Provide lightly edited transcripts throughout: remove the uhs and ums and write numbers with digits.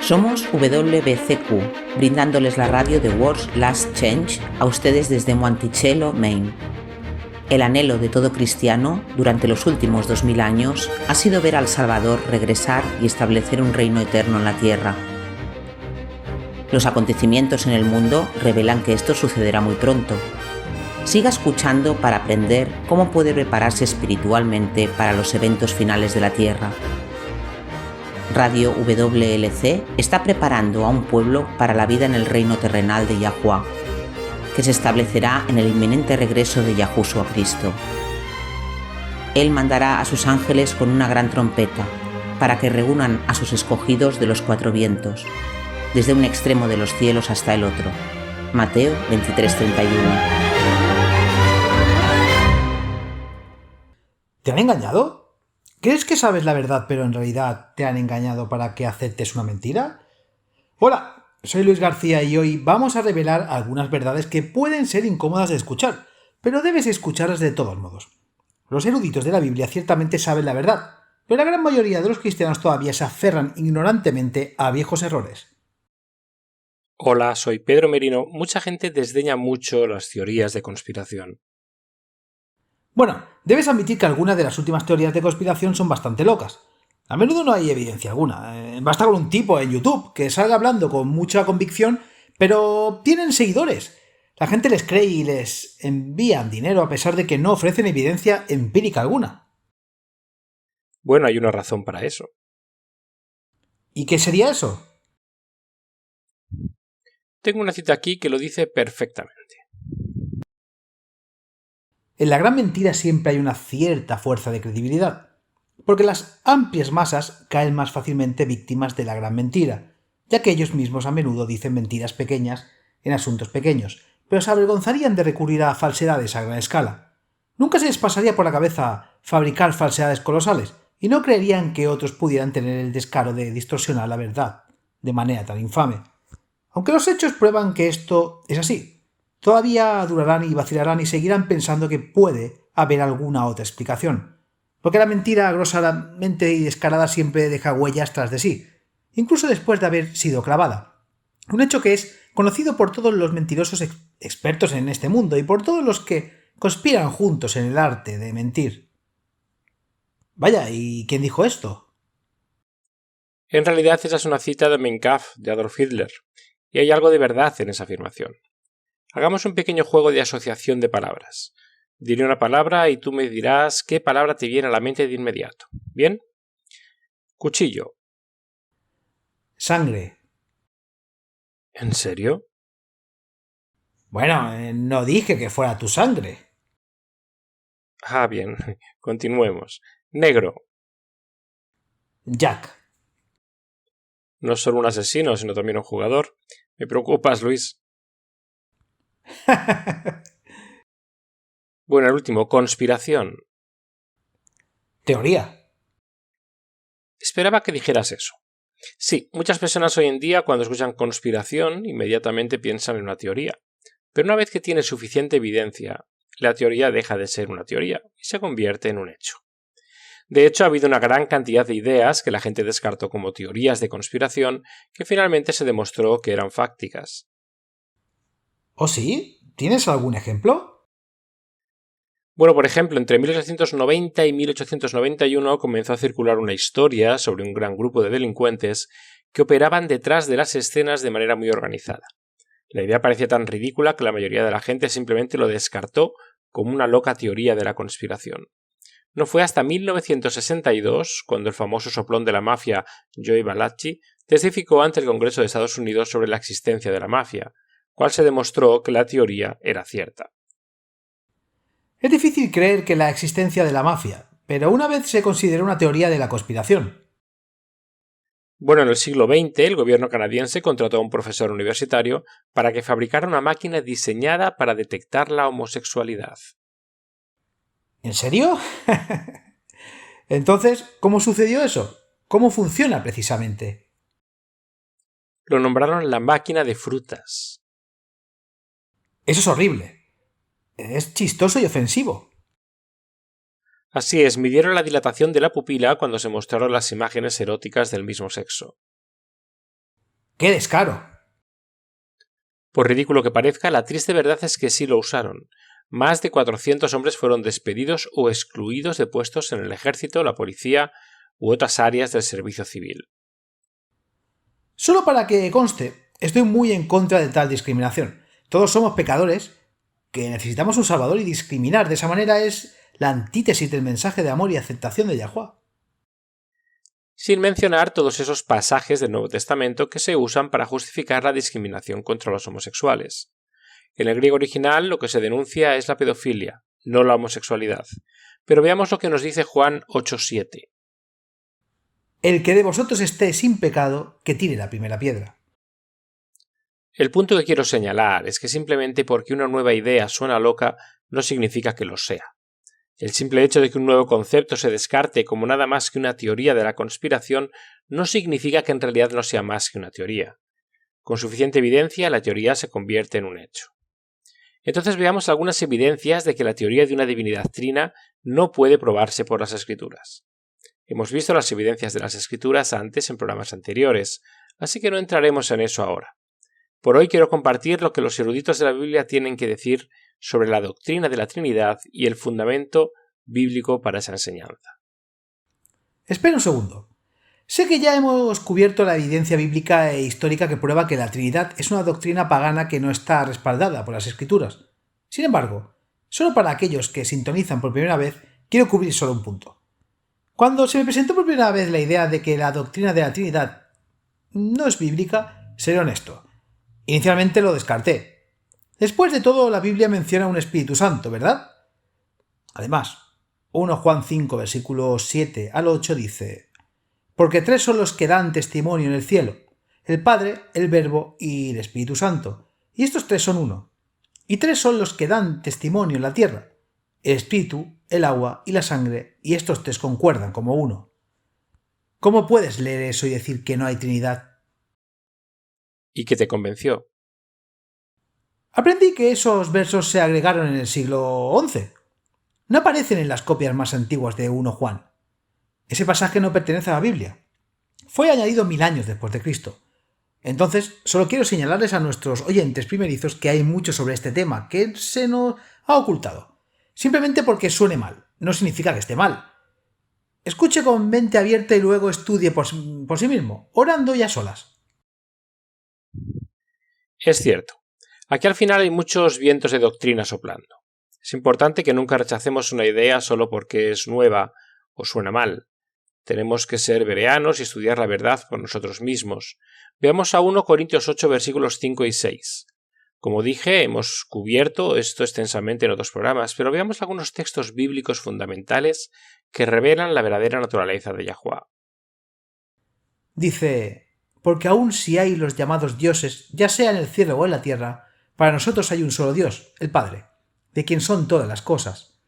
Somos WBCQ, brindándoles la radio de World's Last Change a ustedes desde Monticello, Maine. El anhelo de todo cristiano durante los últimos 2000 años ha sido ver al Salvador regresar y establecer un reino eterno en la tierra. Los acontecimientos en el mundo revelan que esto sucederá muy pronto. Siga escuchando para aprender cómo puede prepararse espiritualmente para los eventos finales de la tierra. Radio WLC está preparando a un pueblo para la vida en el reino terrenal de Yahuwah, que se establecerá en el inminente regreso de Yahushua Cristo. Él mandará a sus ángeles con una gran trompeta, para que reúnan a sus escogidos de los cuatro vientos, desde un extremo de los cielos hasta el otro. Mateo 23:31. ¿Te han engañado? ¿Crees que sabes la verdad, pero en realidad te han engañado para que aceptes una mentira? Hola, soy Luis García y hoy vamos a revelar algunas verdades que pueden ser incómodas de escuchar, pero debes escucharlas de todos modos. Los eruditos de la Biblia ciertamente saben la verdad, pero la gran mayoría de los cristianos todavía se aferran ignorantemente a viejos errores. Hola, soy Pedro Merino. Mucha gente desdeña mucho las teorías de conspiración. Bueno, debes admitir que algunas de las últimas teorías de conspiración son bastante locas. A menudo no hay evidencia alguna. Basta con un tipo en YouTube que salga hablando con mucha convicción, pero tienen seguidores. La gente les cree y les envían dinero a pesar de que no ofrecen evidencia empírica alguna. Bueno, hay una razón para eso. ¿Y qué sería eso? Tengo una cita aquí que lo dice perfectamente. En la gran mentira siempre hay una cierta fuerza de credibilidad, porque las amplias masas caen más fácilmente víctimas de la gran mentira, ya que ellos mismos a menudo dicen mentiras pequeñas en asuntos pequeños, pero se avergonzarían de recurrir a falsedades a gran escala. Nunca se les pasaría por la cabeza fabricar falsedades colosales, y no creerían que otros pudieran tener el descaro de distorsionar la verdad de manera tan infame. Aunque los hechos prueban que esto es así, todavía durarán y vacilarán y seguirán pensando que puede haber alguna otra explicación, porque la mentira groseramente y descarada siempre deja huellas tras de sí, incluso después de haber sido clavada. Un hecho que es conocido por todos los mentirosos expertos en este mundo y por todos los que conspiran juntos en el arte de mentir. Vaya, ¿y quién dijo esto? En realidad esa es una cita de Mein Kampf de Adolf Hitler, y hay algo de verdad en esa afirmación. Hagamos un pequeño juego de asociación de palabras. Diré una palabra y tú me dirás qué palabra te viene a la mente de inmediato. ¿Bien? Cuchillo. Sangre. ¿En serio? Bueno, no dije que fuera tu sangre. Ah, bien. Continuemos. Negro. Jack. No es solo un asesino, sino también un jugador. Me preocupas, Luis. Bueno, el último, conspiración. Teoría. Esperaba que dijeras eso. Sí, muchas personas hoy en día cuando escuchan conspiración inmediatamente piensan en una teoría. Pero una vez que tiene suficiente evidencia, la teoría deja de ser una teoría y se convierte en un hecho. De hecho, ha habido una gran cantidad de ideas que la gente descartó como teorías de conspiración que finalmente se demostró que eran fácticas. ¿Oh sí? ¿Tienes algún ejemplo? Bueno, por ejemplo, entre 1890 y 1891 comenzó a circular una historia sobre un gran grupo de delincuentes que operaban detrás de las escenas de manera muy organizada. La idea parecía tan ridícula que la mayoría de la gente simplemente lo descartó como una loca teoría de la conspiración. No fue hasta 1962 cuando el famoso soplón de la mafia Joe Valachi testificó ante el Congreso de Estados Unidos sobre la existencia de la mafia, cual se demostró que la teoría era cierta. Es difícil creer que la existencia de la mafia, pero una vez se consideró una teoría de la conspiración. Bueno, en el siglo XX el gobierno canadiense contrató a un profesor universitario para que fabricara una máquina diseñada para detectar la homosexualidad. ¿En serio? Entonces, ¿cómo sucedió eso? ¿Cómo funciona precisamente? Lo nombraron la máquina de frutas. Eso es horrible. Es chistoso y ofensivo. Así es, midieron la dilatación de la pupila cuando se mostraron las imágenes eróticas del mismo sexo. ¡Qué descaro! Por ridículo que parezca, la triste verdad es que sí lo usaron. Más de 400 hombres fueron despedidos o excluidos de puestos en el ejército, la policía u otras áreas del servicio civil. Solo para que conste, estoy muy en contra de tal discriminación. Todos somos pecadores que necesitamos un salvador y discriminar de esa manera es la antítesis del mensaje de amor y aceptación de Yahweh. Sin mencionar todos esos pasajes del Nuevo Testamento que se usan para justificar la discriminación contra los homosexuales. En el griego original lo que se denuncia es la pedofilia, no la homosexualidad. Pero veamos lo que nos dice Juan 8:7. El que de vosotros esté sin pecado, que tire la primera piedra. El punto que quiero señalar es que simplemente porque una nueva idea suena loca no significa que lo sea. El simple hecho de que un nuevo concepto se descarte como nada más que una teoría de la conspiración no significa que en realidad no sea más que una teoría. Con suficiente evidencia, la teoría se convierte en un hecho. Entonces veamos algunas evidencias de que la teoría de una divinidad trina no puede probarse por las Escrituras. Hemos visto las evidencias de las Escrituras antes en programas anteriores, así que no entraremos en eso ahora. Por hoy quiero compartir lo que los eruditos de la Biblia tienen que decir sobre la doctrina de la Trinidad y el fundamento bíblico para esa enseñanza. Espera un segundo. Sé que ya hemos cubierto la evidencia bíblica e histórica que prueba que la Trinidad es una doctrina pagana que no está respaldada por las Escrituras. Sin embargo, solo para aquellos que sintonizan por primera vez, quiero cubrir solo un punto. Cuando se me presentó por primera vez la idea de que la doctrina de la Trinidad no es bíblica, seré honesto. Inicialmente lo descarté. Después de todo, la Biblia menciona un Espíritu Santo, ¿verdad? Además, 1 Juan 5, versículos 7 al 8 dice: porque tres son los que dan testimonio en el cielo, el Padre, el Verbo y el Espíritu Santo, y estos tres son uno. Y tres son los que dan testimonio en la tierra, el Espíritu, el agua y la sangre, y estos tres concuerdan como uno. ¿Cómo puedes leer eso y decir que no hay Trinidad? ¿Y qué te convenció? Aprendí que esos versos se agregaron en el siglo XI. No aparecen en las copias más antiguas de 1 Juan. Ese pasaje no pertenece a la Biblia. Fue añadido 1000 años después de Cristo. Entonces, solo quiero señalarles a nuestros oyentes primerizos que hay mucho sobre este tema que se nos ha ocultado. Simplemente porque suene mal, no significa que esté mal. Escuche con mente abierta y luego estudie por sí mismo, orando y a solas. Es cierto. Aquí al final hay muchos vientos de doctrina soplando. Es importante que nunca rechacemos una idea solo porque es nueva o suena mal. Tenemos que ser bereanos y estudiar la verdad por nosotros mismos. Veamos a 1 Corintios 8 versículos 5 y 6. Como dije, hemos cubierto esto extensamente en otros programas, pero veamos algunos textos bíblicos fundamentales que revelan la verdadera naturaleza de Yahweh. Dice: porque aun si hay los llamados dioses, ya sea en el cielo o en la tierra, para nosotros hay un solo Dios, el Padre, de quien son todas las cosas.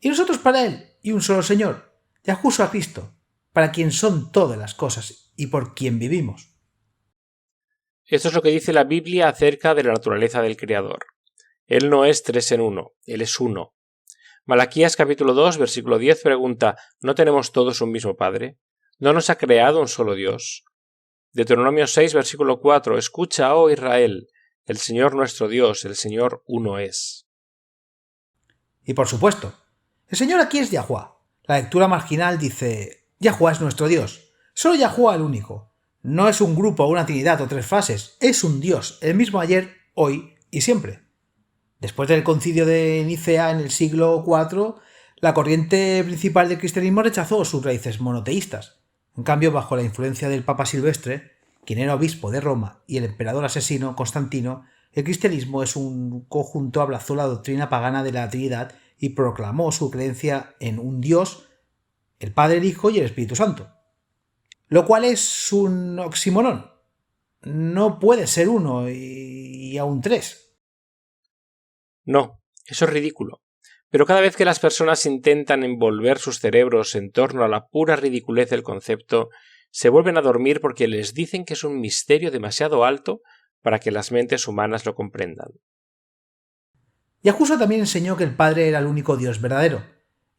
Y nosotros para Él, y un solo Señor, Yahushua Cristo, para quien son todas las cosas y por quien vivimos. Esto es lo que dice la Biblia acerca de la naturaleza del Creador. Él no es tres en uno, Él es uno. Malaquías capítulo 2, versículo 10 pregunta: ¿no tenemos todos un mismo Padre? ¿No nos ha creado un solo Dios? Deuteronomio 6, versículo 4: escucha, oh Israel, el Señor nuestro Dios, el Señor uno es. Y por supuesto, el Señor aquí es Yahweh. La lectura marginal dice: Yahweh es nuestro Dios. Solo Yahweh el único. No es un grupo, una trinidad o tres fases. Es un Dios, el mismo ayer, hoy y siempre. Después del concilio de Nicea en el siglo IV, la corriente principal del cristianismo rechazó sus raíces monoteístas. En cambio, bajo la influencia del Papa Silvestre, quien era obispo de Roma, y el emperador asesino Constantino, el cristianismo es un conjunto abrazó la doctrina pagana de la Trinidad y proclamó su creencia en un Dios, el Padre, el Hijo y el Espíritu Santo. Lo cual es un oxímoron. No puede ser uno y aún tres. No, eso es ridículo. Pero cada vez que las personas intentan envolver sus cerebros en torno a la pura ridiculez del concepto, se vuelven a dormir porque les dicen que es un misterio demasiado alto para que las mentes humanas lo comprendan. Yahushua también enseñó que el Padre era el único Dios verdadero.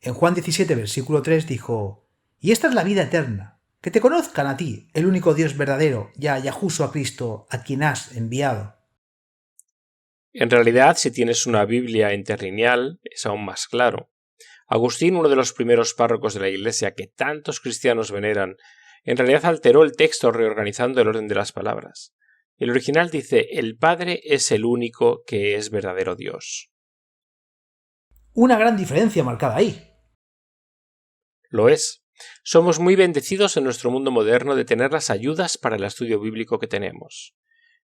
En Juan 17, versículo 3 dijo: y esta es la vida eterna, que te conozcan a ti, el único Dios verdadero, y a Yahushua Cristo, a quien has enviado. En realidad, si tienes una Biblia interlineal, es aún más claro. Agustín, uno de los primeros párrocos de la Iglesia que tantos cristianos veneran, en realidad alteró el texto reorganizando el orden de las palabras. El original dice: el Padre es el único que es verdadero Dios. Una gran diferencia marcada ahí. Lo es. Somos muy bendecidos en nuestro mundo moderno de tener las ayudas para el estudio bíblico que tenemos.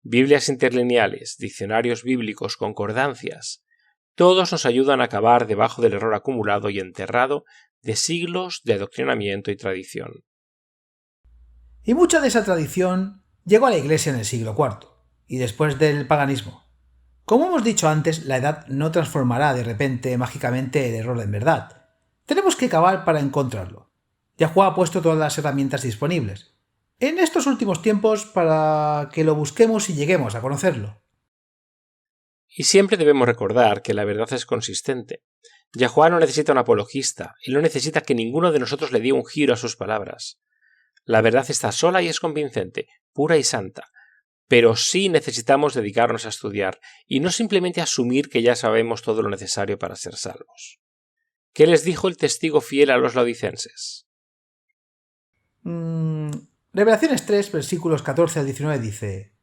Biblias interlineales, diccionarios bíblicos, concordancias. Todos nos ayudan a acabar debajo del error acumulado y enterrado de siglos de adoctrinamiento y tradición. Y mucha de esa tradición llegó a la Iglesia en el siglo IV, y después del paganismo. Como hemos dicho antes, la edad no transformará de repente mágicamente el error en verdad. Tenemos que cavar para encontrarlo. Yahuwah ha puesto todas las herramientas disponibles en estos últimos tiempos para que lo busquemos y lleguemos a conocerlo. Y siempre debemos recordar que la verdad es consistente. Yahuwah no necesita un apologista, él no necesita que ninguno de nosotros le dé un giro a sus palabras. La verdad está sola y es convincente, pura y santa, pero sí necesitamos dedicarnos a estudiar y no simplemente asumir que ya sabemos todo lo necesario para ser salvos. ¿Qué les dijo el testigo fiel a los laodicenses? Revelaciones 3, versículos 14 al 19 dice: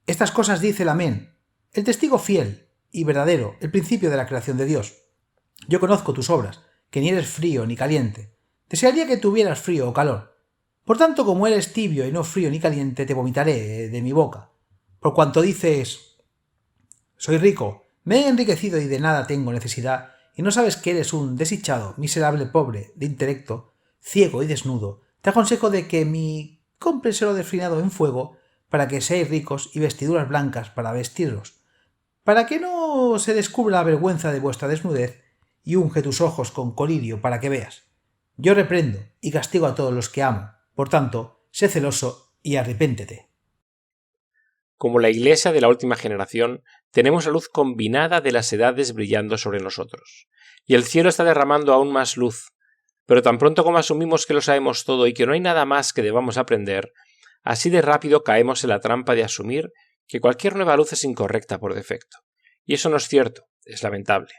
Estas cosas dice el Amén, el testigo fiel y verdadero, el principio de la creación de Dios. Yo conozco tus obras, que ni eres frío ni caliente. Desearía que tuvieras frío o calor. Por tanto, como eres tibio y no frío ni caliente, te vomitaré de mi boca. Por cuanto dices: soy rico, me he enriquecido y de nada tengo necesidad, y no sabes que eres un desdichado, miserable, pobre, de intelecto, ciego y desnudo, te aconsejo de que me compres oro refinado en fuego, para que seáis ricos, y vestiduras blancas para vestirlos, para que no se descubra la vergüenza de vuestra desnudez, y unge tus ojos con colirio para que veas. Yo reprendo y castigo a todos los que amo. Por tanto, sé celoso y arrepéntete. Como la Iglesia de la última generación, tenemos la luz combinada de las edades brillando sobre nosotros. Y el cielo está derramando aún más luz. Pero tan pronto como asumimos que lo sabemos todo y que no hay nada más que debamos aprender, así de rápido caemos en la trampa de asumir que cualquier nueva luz es incorrecta por defecto. Y eso no es cierto, es lamentable.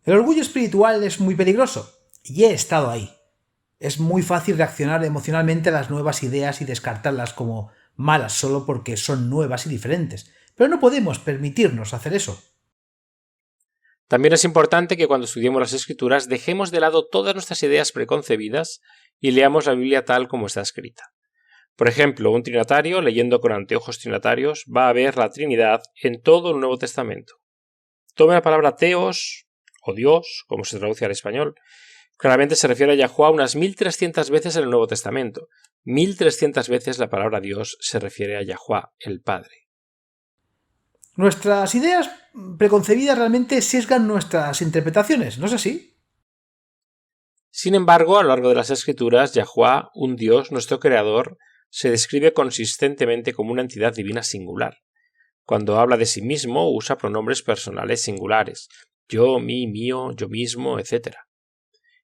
El orgullo espiritual es muy peligroso, y he estado ahí. Es muy fácil reaccionar emocionalmente a las nuevas ideas y descartarlas como malas solo porque son nuevas y diferentes, pero no podemos permitirnos hacer eso. También es importante que cuando estudiemos las Escrituras dejemos de lado todas nuestras ideas preconcebidas y leamos la Biblia tal como está escrita. Por ejemplo, un trinitario, leyendo con anteojos trinitarios, va a ver la Trinidad en todo el Nuevo Testamento. Tome la palabra teos, o Dios, como se traduce al español. Claramente se refiere a Yahuwah unas 1300 veces en el Nuevo Testamento. 1300 veces la palabra Dios se refiere a Yahuwah, el Padre. Nuestras ideas preconcebidas realmente sesgan nuestras interpretaciones, ¿no es así? Sin embargo, a lo largo de las Escrituras, Yahuwah, un Dios, nuestro Creador, se describe consistentemente como una entidad divina singular. Cuando habla de sí mismo, usa pronombres personales singulares: yo, mí, mío, yo mismo, etc.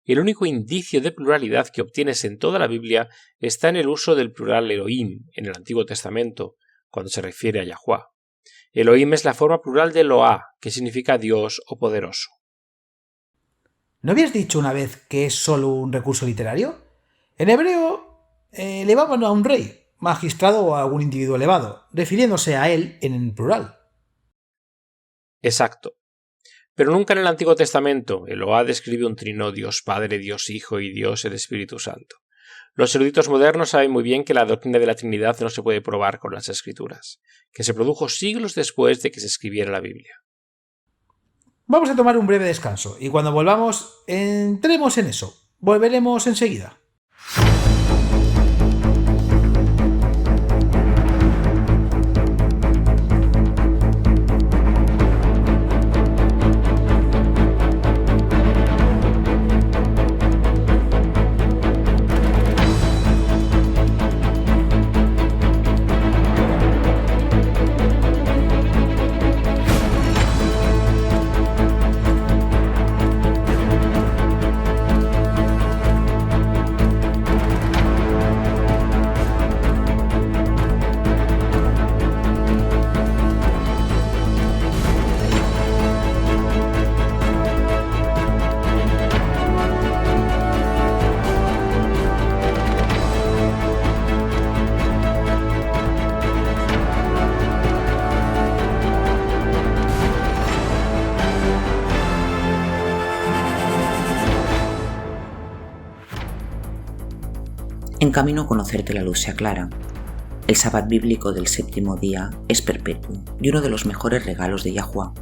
El único indicio de pluralidad que obtienes en toda la Biblia está en el uso del plural Elohim en el Antiguo Testamento, cuando se refiere a Yahuwah. Elohim es la forma plural de Eloah, que significa Dios o poderoso. ¿No habías dicho una vez que es solo un recurso literario? En hebreo, elevaban a un rey, magistrado o a algún individuo elevado, refiriéndose a él en el plural. Exacto. Pero nunca en el Antiguo Testamento Eloah describe un trino Dios Padre, Dios Hijo y Dios el Espíritu Santo. Los eruditos modernos saben muy bien que la doctrina de la Trinidad no se puede probar con las Escrituras, que se produjo siglos después de que se escribiera la Biblia. Vamos a tomar un breve descanso y cuando volvamos entremos en eso. Volveremos enseguida. En camino a conocerte la luz se aclara. El Sabbat bíblico del séptimo día es perpetuo y uno de los mejores regalos de Yahuwah.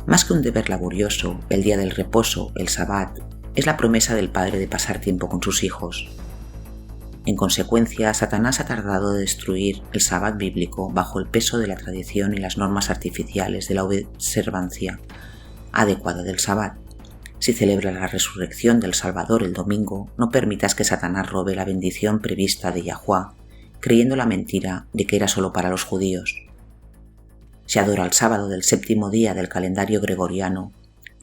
Más que un deber laborioso, el día del reposo, el Sabbat, es la promesa del Padre de pasar tiempo con sus hijos. En consecuencia, Satanás ha tardado en destruir el Sabbat bíblico bajo el peso de la tradición y las normas artificiales de la observancia adecuada del Sabbat. Si celebras la resurrección del Salvador el domingo, no permitas que Satanás robe la bendición prevista de Yahuwah, creyendo la mentira de que era solo para los judíos. Si adora el sábado del séptimo día del calendario gregoriano,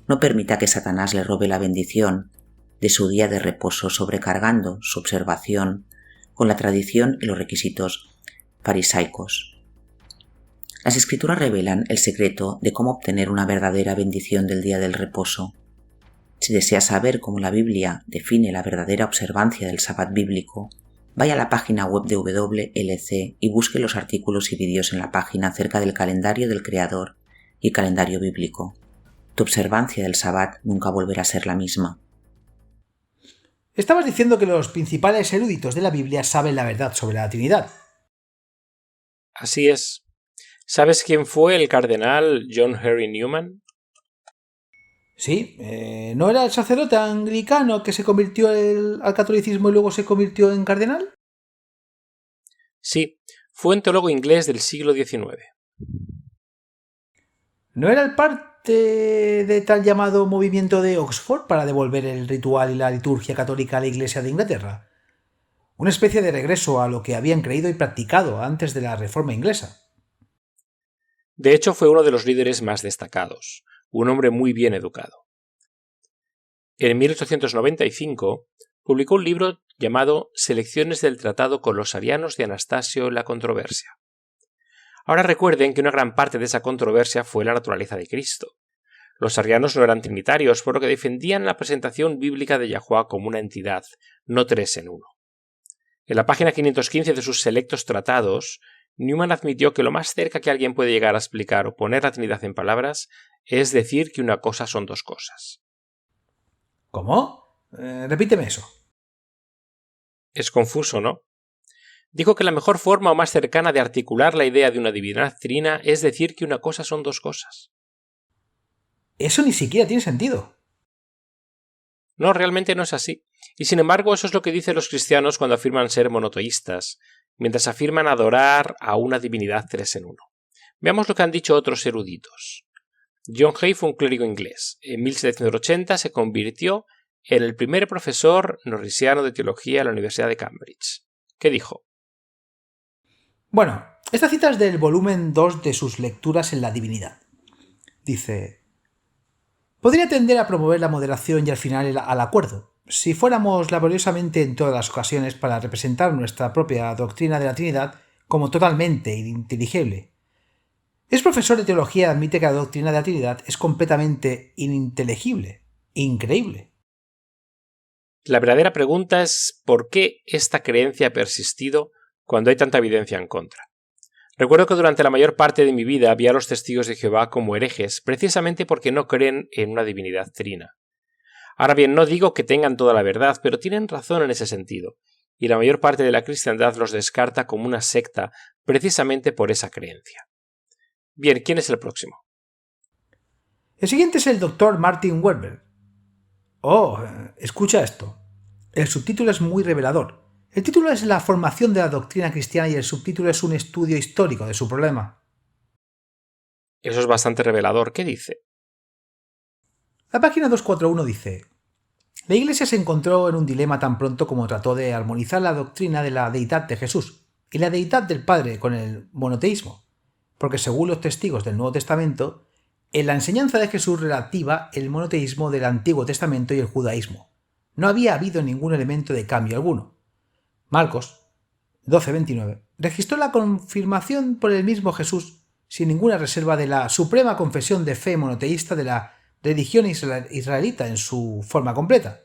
no permita que Satanás le robe la bendición de su día de reposo, sobrecargando su observación con la tradición y los requisitos farisaicos. Las Escrituras revelan el secreto de cómo obtener una verdadera bendición del día del reposo. Si desea saber cómo la Biblia define la verdadera observancia del Sabbat bíblico, vaya a la página web de WLC y busque los artículos y vídeos en la página acerca del calendario del Creador y calendario bíblico. Tu observancia del Sabbat nunca volverá a ser la misma. Estabas diciendo que los principales eruditos de la Biblia saben la verdad sobre la Trinidad. Así es. ¿Sabes quién fue el cardenal John Henry Newman? Sí, ¿no era el sacerdote anglicano que se convirtió al catolicismo y luego se convirtió en cardenal? Sí, fue un teólogo inglés del siglo XIX. ¿No era el parte de tal llamado movimiento de Oxford para devolver el ritual y la liturgia católica a la Iglesia de Inglaterra? Una especie de regreso a lo que habían creído y practicado antes de la Reforma inglesa. De hecho, fue uno de los líderes más destacados, un hombre muy bien educado. En 1895 publicó un libro llamado Selecciones del Tratado con los Arianos de Anastasio en la controversia. Ahora recuerden que una gran parte de esa controversia fue la naturaleza de Cristo. Los arianos no eran trinitarios, por lo que defendían la presentación bíblica de Yahuwah como una entidad, no tres en uno. En la página 515 de sus selectos tratados, Newman admitió que lo más cerca que alguien puede llegar a explicar o poner la Trinidad en palabras es decir que una cosa son dos cosas. ¿Cómo? Repíteme eso. Es confuso, ¿no? Dijo que la mejor forma o más cercana de articular la idea de una divinidad trina es decir que una cosa son dos cosas. Eso ni siquiera tiene sentido. No, realmente no es así. Y sin embargo, eso es lo que dicen los cristianos cuando afirman ser monoteístas, mientras afirman adorar a una divinidad tres en uno. Veamos lo que han dicho otros eruditos. John Hay fue un clérigo inglés. En 1780 se convirtió en el primer profesor norrisiano de teología en la Universidad de Cambridge. ¿Qué dijo? Bueno, esta cita es del volumen 2 de sus lecturas en la divinidad. Dice: podría tender a promover la moderación y al final al acuerdo, si fuéramos laboriosamente en todas las ocasiones para representar nuestra propia doctrina de la Trinidad como totalmente ininteligible. Es profesor de teología y admite que la doctrina de la Trinidad es completamente ininteligible, increíble. La verdadera pregunta es ¿por qué esta creencia ha persistido cuando hay tanta evidencia en contra? Recuerdo que durante la mayor parte de mi vida vi a los testigos de Jehová como herejes, precisamente porque no creen en una divinidad trina. Ahora bien, no digo que tengan toda la verdad, pero tienen razón en ese sentido, y la mayor parte de la cristiandad los descarta como una secta precisamente por esa creencia. Bien, ¿quién es el próximo? El siguiente es el Dr. Martin Werber. Oh, escucha esto. El subtítulo es muy revelador. El título es La formación de la doctrina cristiana y el subtítulo es un estudio histórico de su problema. Eso es bastante revelador. ¿Qué dice? La página 241 dice: la Iglesia se encontró en un dilema tan pronto como trató de armonizar la doctrina de la deidad de Jesús y la deidad del Padre con el monoteísmo, porque según los testigos del Nuevo Testamento, en la enseñanza de Jesús relativa el monoteísmo del Antiguo Testamento y el judaísmo. No había habido ningún elemento de cambio alguno. Marcos 12:29 registró la confirmación por el mismo Jesús sin ninguna reserva de la suprema confesión de fe monoteísta de la religión israelita en su forma completa,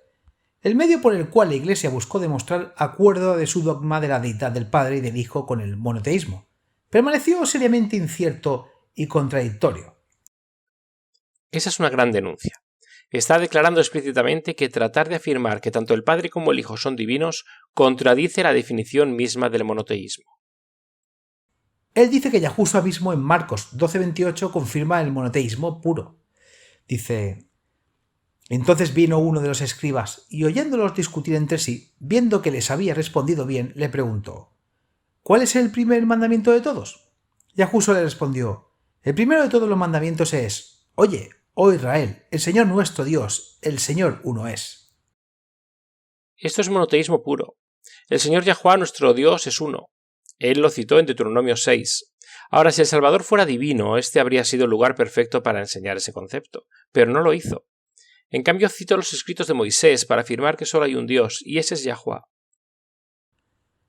el medio por el cual la Iglesia buscó demostrar acuerdo de su dogma de la deidad del Padre y del Hijo con el monoteísmo. Permaneció seriamente incierto y contradictorio. Esa es una gran denuncia. está declarando explícitamente que tratar de afirmar que tanto el Padre como el Hijo son divinos contradice la definición misma del monoteísmo. Él dice que Yahushua mismo en Marcos 12:28 confirma el monoteísmo puro. Dice: entonces vino uno de los escribas y oyéndolos discutir entre sí, viendo que les había respondido bien, le preguntó: ¿cuál es el primer mandamiento de todos? Yahushua le respondió: el primero de todos los mandamientos es: oye, oh Israel, el Señor nuestro Dios, el Señor uno es. Esto es monoteísmo puro. El Señor Yahuwá, nuestro Dios, es uno. Él lo citó en Deuteronomio 6. Ahora, si el Salvador fuera divino, este habría sido el lugar perfecto para enseñar ese concepto, pero no lo hizo. En cambio, citó los escritos de Moisés para afirmar que solo hay un Dios, y ese es Yahuwá.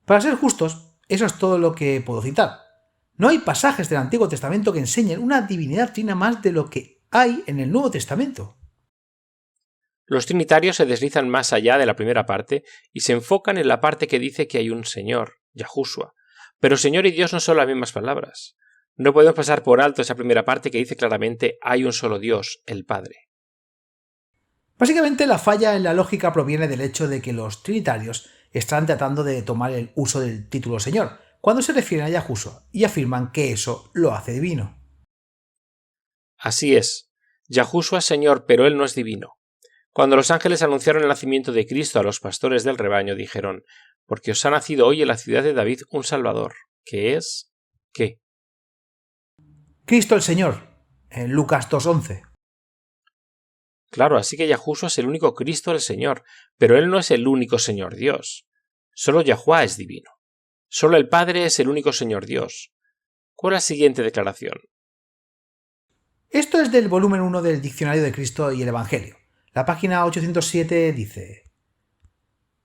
Para ser justos, eso es todo lo que puedo citar. No hay pasajes del Antiguo Testamento que enseñen una divinidad trina más de lo que hay en el Nuevo Testamento. Los trinitarios se deslizan más allá de la primera parte y se enfocan en la parte que dice que hay un Señor, Yahushua. Pero Señor y Dios no son las mismas palabras. No podemos pasar por alto esa primera parte que dice claramente hay un solo Dios, el Padre. Básicamente la falla en la lógica proviene del hecho de que los trinitarios están tratando de tomar el uso del título Señor cuando se refieren a Yahushua y afirman que eso lo hace divino. Así es. Yahushua es Señor, pero Él no es divino. Cuando los ángeles anunciaron el nacimiento de Cristo a los pastores del rebaño, dijeron: porque os ha nacido hoy en la ciudad de David un Salvador, que es... ¿qué? Cristo el Señor, en Lucas 2:11. Claro, así que Yahushua es el único Cristo el Señor, pero Él no es el único Señor Dios. Solo Yahuwá es divino. Solo el Padre es el único Señor Dios. ¿Cuál es la siguiente declaración? Esto es del volumen 1 del Diccionario de Cristo y el Evangelio. La página 807 dice: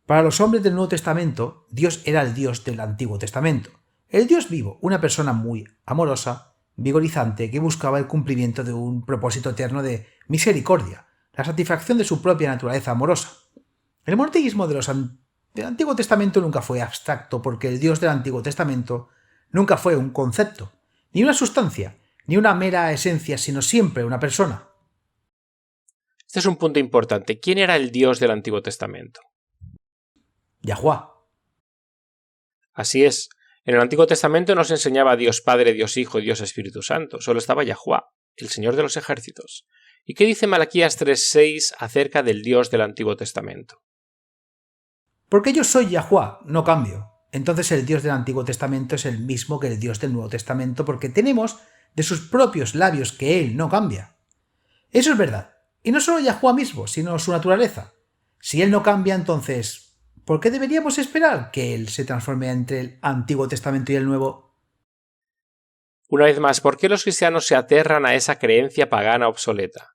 para los hombres del Nuevo Testamento, Dios era el Dios del Antiguo Testamento. El Dios vivo, una persona muy amorosa, vigorizante, que buscaba el cumplimiento de un propósito eterno de misericordia, la satisfacción de su propia naturaleza amorosa. El monoteísmo del Antiguo Testamento nunca fue abstracto porque el Dios del Antiguo Testamento nunca fue un concepto, ni una sustancia, ni una mera esencia, sino siempre una persona. Este es un punto importante. ¿Quién era el Dios del Antiguo Testamento? Yahuwá. Así es. En el Antiguo Testamento no se enseñaba Dios Padre, Dios Hijo y Dios Espíritu Santo. Solo estaba Yahuwá, el Señor de los ejércitos. ¿Y qué dice Malaquías 3:6 acerca del Dios del Antiguo Testamento? Porque yo soy Yahuwá, no cambio. Entonces el Dios del Antiguo Testamento es el mismo que el Dios del Nuevo Testamento porque tenemos de sus propios labios que Él no cambia. Eso es verdad. Y no solo Yahuwá mismo, sino su naturaleza. Si Él no cambia, entonces, ¿por qué deberíamos esperar que Él se transforme entre el Antiguo Testamento y el Nuevo? Una vez más, ¿por qué los cristianos se aterran a esa creencia pagana obsoleta?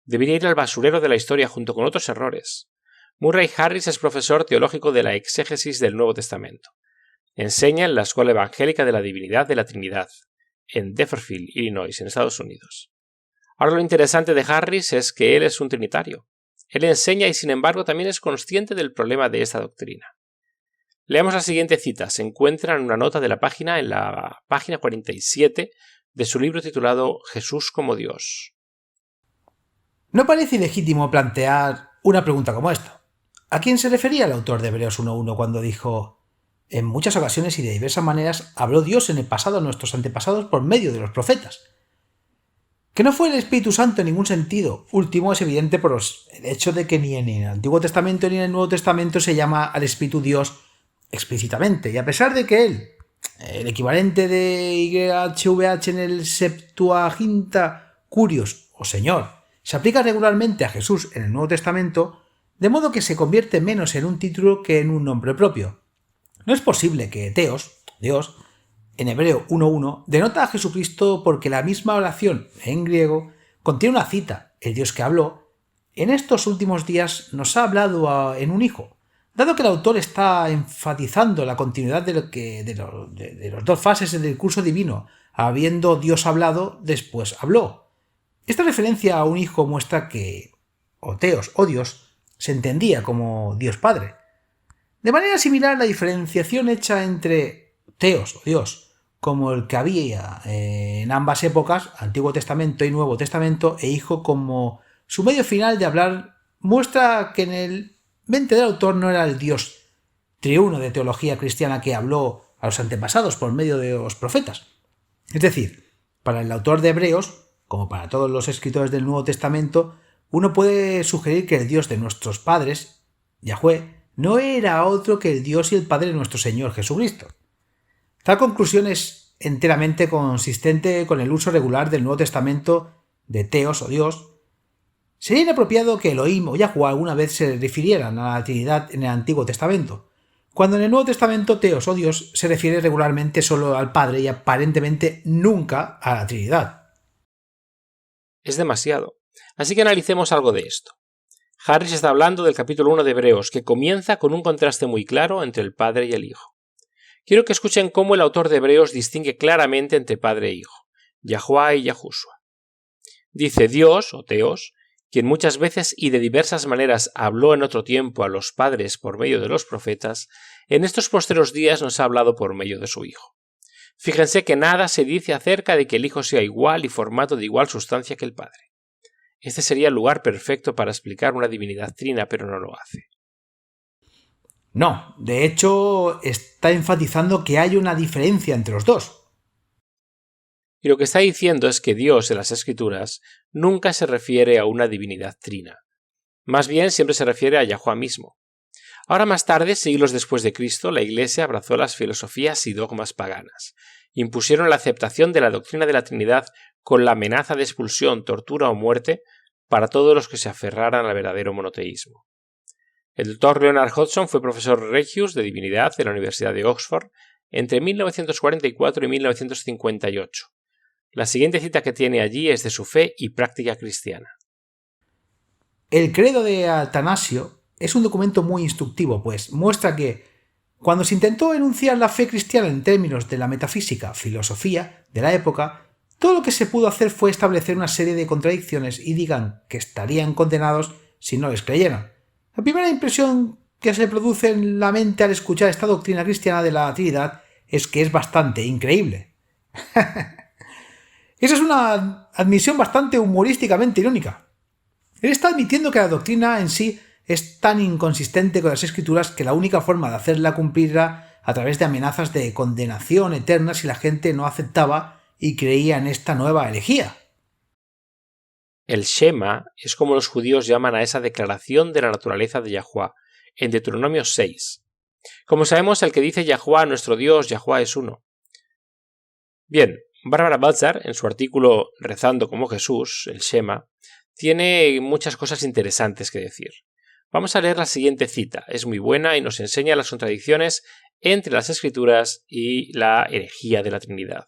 Debería ir al basurero de la historia junto con otros errores. Murray Harris es profesor teológico de la exégesis del Nuevo Testamento. Enseña en la Escuela Evangélica de la Divinidad de la Trinidad, en Dufferfield, Illinois, en Estados Unidos. Ahora lo interesante de Harris es que él es un trinitario. Él enseña y sin embargo también es consciente del problema de esta doctrina. Leamos la siguiente cita. Se encuentra en una nota de la página, en la página 47 de su libro titulado Jesús como Dios. No parece ilegítimo plantear una pregunta como esta. ¿A quién se refería el autor de Hebreos 1:1 cuando dijo: en muchas ocasiones y de diversas maneras habló Dios en el pasado a nuestros antepasados por medio de los profetas? Que no fue el Espíritu Santo en ningún sentido. Último es evidente por el hecho de que ni en el Antiguo Testamento ni en el Nuevo Testamento se llama al Espíritu Dios explícitamente. Y a pesar de que él, el equivalente de YHVH en el Septuaginta Curios o Señor, se aplica regularmente a Jesús en el Nuevo Testamento, de modo que se convierte menos en un título que en un nombre propio. No es posible que Theos, Dios, en Hebreo 1:1, denota a Jesucristo porque la misma oración en griego contiene una cita: el Dios que habló, en estos últimos días nos ha hablado en un hijo. Dado que el autor está enfatizando la continuidad de las dos fases del curso divino, habiendo Dios hablado, después habló. Esta referencia a un hijo muestra que o Theos o Dios se entendía como Dios Padre. De manera similar, la diferenciación hecha entre Theos o Dios, como el que había en ambas épocas, Antiguo Testamento y Nuevo Testamento, e Hijo como Su medio final de hablar muestra que en el mente del autor no era el Dios triuno de teología cristiana que habló a los antepasados por medio de los profetas. Es decir, para el autor de Hebreos, como para todos los escritores del Nuevo Testamento, uno puede sugerir que el Dios de nuestros padres, Yahweh, no era otro que el Dios y el Padre de nuestro Señor Jesucristo. Tal conclusión es enteramente consistente con el uso regular del Nuevo Testamento de Teos o Dios. Sería inapropiado que Elohim o Yahweh alguna vez se refirieran a la Trinidad en el Antiguo Testamento, cuando en el Nuevo Testamento Teos o Dios se refiere regularmente solo al Padre y aparentemente nunca a la Trinidad. Es demasiado. Así que analicemos algo de esto. Harris está hablando del capítulo 1 de Hebreos, que comienza con un contraste muy claro entre el Padre y el Hijo. Quiero que escuchen cómo el autor de Hebreos distingue claramente entre Padre e Hijo, Yahuwah y Yahushua. Dice Dios, o Teos, quien muchas veces y de diversas maneras habló en otro tiempo a los padres por medio de los profetas, en estos posteros días nos ha hablado por medio de su Hijo. Fíjense que nada se dice acerca de que el Hijo sea igual y formato de igual sustancia que el Padre. Este sería el lugar perfecto para explicar una divinidad trina, pero no lo hace. No, de hecho, está enfatizando que hay una diferencia entre los dos. Y lo que está diciendo es que Dios en las Escrituras nunca se refiere a una divinidad trina. Más bien siempre se refiere a Yahuwah mismo. Ahora más tarde, siglos después de Cristo, la Iglesia abrazó las filosofías y dogmas paganas. Impusieron la aceptación de la doctrina de la Trinidad con la amenaza de expulsión, tortura o muerte para todos los que se aferraran al verdadero monoteísmo. El doctor Leonard Hodgson fue profesor regius de divinidad en la Universidad de Oxford entre 1944 y 1958. La siguiente cita que tiene allí es de su fe y práctica cristiana. El credo de Atanasio es un documento muy instructivo, pues muestra que, cuando se intentó enunciar la fe cristiana en términos de la metafísica, filosofía de la época, todo lo que se pudo hacer fue establecer una serie de contradicciones y digan que estarían condenados si no les creyeran. La primera impresión que se produce en la mente al escuchar esta doctrina cristiana de la Trinidad es que es bastante increíble. Esa es una admisión bastante humorísticamente irónica. Él está admitiendo que la doctrina en sí es tan inconsistente con las Escrituras que la única forma de hacerla cumplir era a través de amenazas de condenación eterna si la gente no aceptaba y creía en esta nueva herejía. El Shema es como los judíos llaman a esa declaración de la naturaleza de Yahuwah, en Deuteronomio 6. Como sabemos, el que dice Yahuwah, nuestro Dios, Yahuwah es uno. Bien, Barbara Baltzar, en su artículo Rezando como Jesús, el Shema, tiene muchas cosas interesantes que decir. Vamos a leer la siguiente cita, es muy buena y nos enseña las contradicciones entre las Escrituras y la herejía de la Trinidad.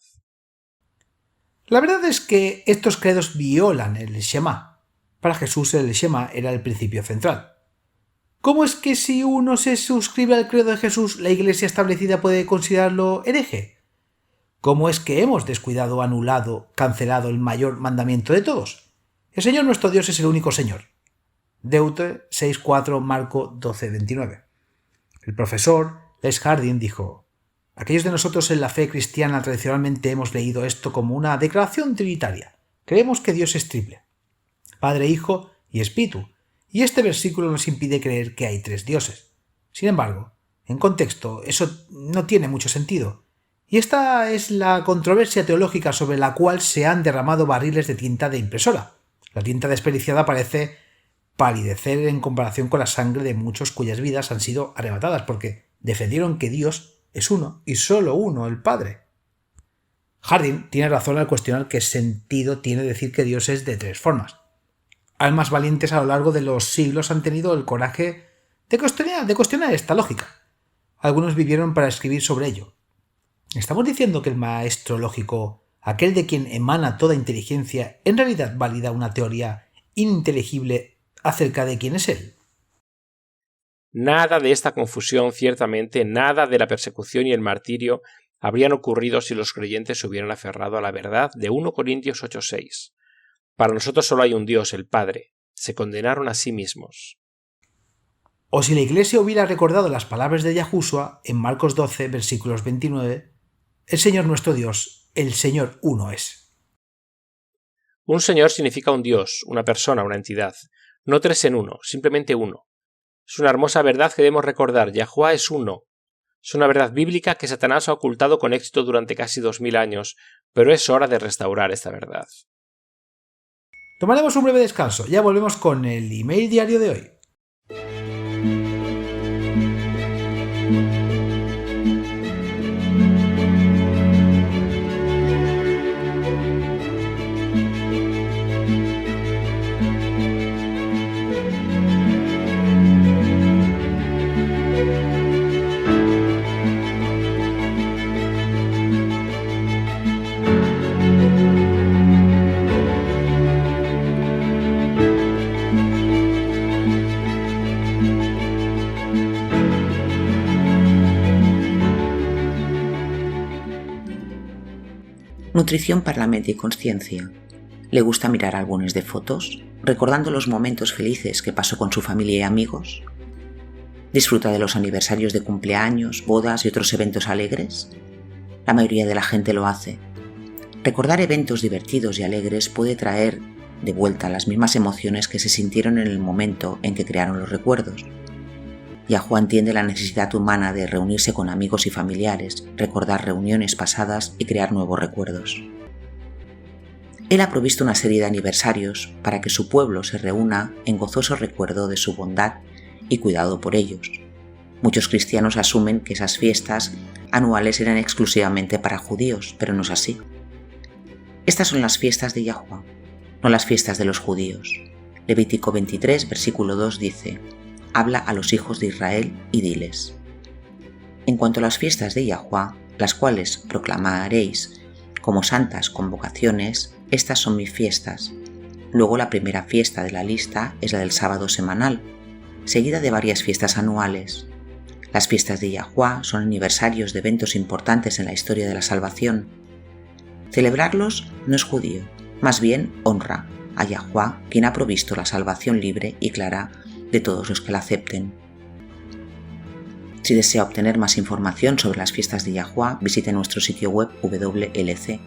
La verdad es que estos credos violan el Shema. Para Jesús el Shema era el principio central. ¿Cómo es que si uno se suscribe al credo de Jesús, la Iglesia establecida puede considerarlo hereje? ¿Cómo es que hemos descuidado, anulado, cancelado el mayor mandamiento de todos? El Señor nuestro Dios es el único Señor. Deute 6.4, Marco 12.29. El profesor Les Hardin dijo: aquellos de nosotros en la fe cristiana tradicionalmente hemos leído esto como una declaración trinitaria. Creemos que Dios es triple: Padre, Hijo y Espíritu, y este versículo nos impide creer que hay tres dioses. Sin embargo, en contexto, eso no tiene mucho sentido, y esta es la controversia teológica sobre la cual se han derramado barriles de tinta de impresora. La tinta desperdiciada parece palidecer en comparación con la sangre de muchos cuyas vidas han sido arrebatadas porque defendieron que Dios es uno y solo uno, el Padre. Hardin tiene razón al cuestionar qué sentido tiene decir que Dios es de tres formas. Almas valientes a lo largo de los siglos han tenido el coraje de cuestionar esta lógica. Algunos vivieron para escribir sobre ello. ¿Estamos diciendo que el maestro lógico, aquel de quien emana toda inteligencia, en realidad valida una teoría ininteligible acerca de quién es él? Nada de esta confusión, ciertamente, nada de la persecución y el martirio habrían ocurrido si los creyentes se hubieran aferrado a la verdad de 1 Corintios 8.6. Para nosotros solo hay un Dios, el Padre. Se condenaron a sí mismos. O si la Iglesia hubiera recordado las palabras de Yahushua en Marcos 12, versículos 29, el Señor nuestro Dios, el Señor uno es. Un señor significa un dios, una persona, una entidad. No tres en uno, simplemente uno. Es una hermosa verdad que debemos recordar. Yahuwah es uno. Es una verdad bíblica que Satanás ha ocultado con éxito durante casi 2000 años, pero es hora de restaurar esta verdad. Tomaremos un breve descanso, ya volvemos con el email diario de hoy. Nutrición para la mente y conciencia. ¿Le gusta mirar álbumes de fotos, recordando los momentos felices que pasó con su familia y amigos? ¿Disfruta de los aniversarios de cumpleaños, bodas y otros eventos alegres? La mayoría de la gente lo hace. Recordar eventos divertidos y alegres puede traer de vuelta las mismas emociones que se sintieron en el momento en que crearon los recuerdos. Yahuwah entiende la necesidad humana de reunirse con amigos y familiares, recordar reuniones pasadas y crear nuevos recuerdos. Él ha provisto una serie de aniversarios para que su pueblo se reúna en gozoso recuerdo de su bondad y cuidado por ellos. Muchos cristianos asumen que esas fiestas anuales eran exclusivamente para judíos, pero no es así. Estas son las fiestas de Yahuwah, no las fiestas de los judíos. Levítico 23, versículo 2 dice: habla a los hijos de Israel y diles. En cuanto a las fiestas de Yahuwah, las cuales proclamaréis como santas convocaciones, estas son mis fiestas. Luego la primera fiesta de la lista es la del sábado semanal, seguida de varias fiestas anuales. Las fiestas de Yahuwah son aniversarios de eventos importantes en la historia de la salvación. Celebrarlos no es judío, más bien honra a Yahuwah, quien ha provisto la salvación libre y clara de todos los que la acepten. Si desea obtener más información sobre las fiestas de Yahuwah, visite nuestro sitio web WLC.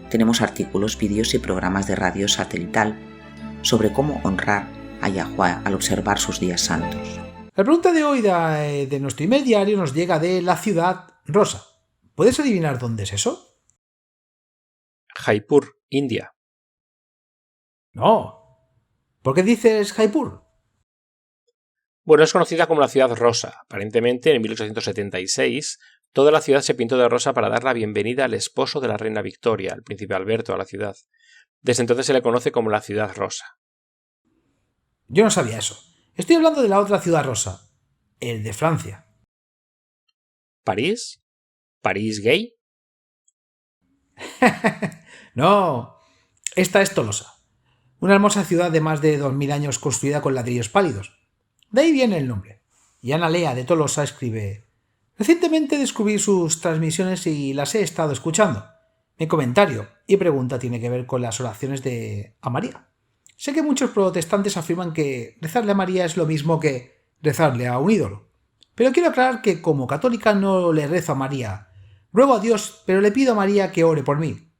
Tenemos artículos, vídeos y programas de radio satelital sobre cómo honrar a Yahuwah al observar sus días santos. La pregunta de hoy de nuestro email diario nos llega de la ciudad rosa. ¿Puedes adivinar dónde es eso? Jaipur, India. No. ¿Por qué dices Jaipur? Bueno, es conocida como la ciudad rosa. Aparentemente, en 1876, toda la ciudad se pintó de rosa para dar la bienvenida al esposo de la reina Victoria, el príncipe Alberto, a la ciudad. Desde entonces se le conoce como la ciudad rosa. Yo no sabía eso. Estoy hablando de la otra ciudad rosa, el de Francia. ¿París? ¿París gay? No, esta es Tolosa, una hermosa ciudad de más de 2000 años construida con ladrillos pálidos. De ahí viene el nombre. Y Ana Lea de Tolosa escribe: recientemente descubrí sus transmisiones y las he estado escuchando. Mi comentario y pregunta tiene que ver con las oraciones a María. Sé que muchos protestantes afirman que rezarle a María es lo mismo que rezarle a un ídolo. Pero quiero aclarar que como católica no le rezo a María. Ruego a Dios, pero le pido a María que ore por mí.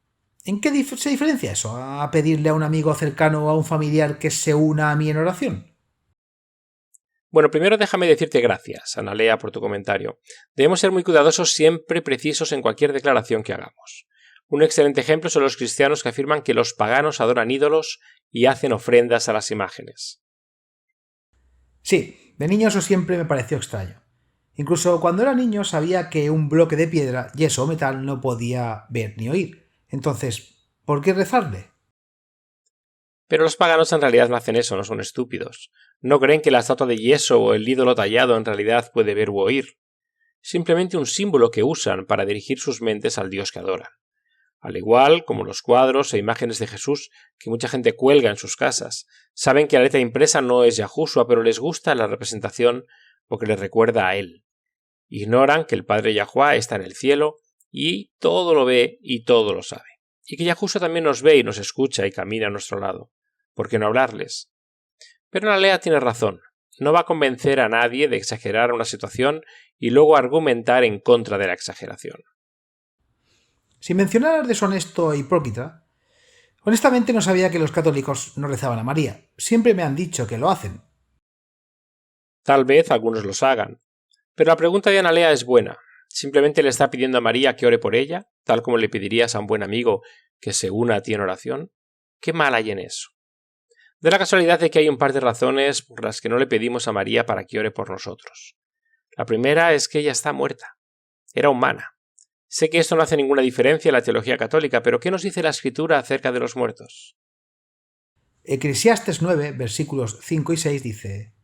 ¿En qué se diferencia eso a pedirle a un amigo cercano o a un familiar que se una a mí en oración? Bueno, primero déjame decirte gracias, Ana Lea, por tu comentario. Debemos ser muy cuidadosos, siempre precisos en cualquier declaración que hagamos. Un excelente ejemplo son los cristianos que afirman que los paganos adoran ídolos y hacen ofrendas a las imágenes. Sí, de niño eso siempre me pareció extraño. Incluso cuando era niño sabía que un bloque de piedra, yeso o metal no podía ver ni oír. Entonces, ¿por qué rezarle? Pero los paganos en realidad no hacen eso, no son estúpidos. No creen que la estatua de yeso o el ídolo tallado en realidad puede ver u oír. Simplemente un símbolo que usan para dirigir sus mentes al Dios que adoran. Al igual como los cuadros e imágenes de Jesús que mucha gente cuelga en sus casas. Saben que la letra impresa no es Yahushua, pero les gusta la representación porque les recuerda a Él. Ignoran que el Padre Yahuwah está en el cielo y todo lo ve y todo lo sabe. Y que Yahushua también nos ve y nos escucha y camina a nuestro lado. ¿Por qué no hablarles? Pero Ana Lea tiene razón. No va a convencer a nadie de exagerar una situación y luego argumentar en contra de la exageración. Sin mencionar deshonesto e hipócrita, Honestamente no sabía que los católicos no rezaban a María. Siempre me han dicho que lo hacen. Tal vez algunos los hagan. Pero la pregunta de Analea es buena. ¿Simplemente le está pidiendo a María que ore por ella, tal como le pedirías a un buen amigo que se una a ti en oración? ¿Qué mal hay en eso? Da la casualidad de que hay un par de razones por las que no le pedimos a María para que ore por nosotros. La primera es que ella está muerta. Era humana. Sé que esto no hace ninguna diferencia en la teología católica, pero ¿qué nos dice la Escritura acerca de los muertos? Eclesiastes 9, versículos 5 y 6 dice: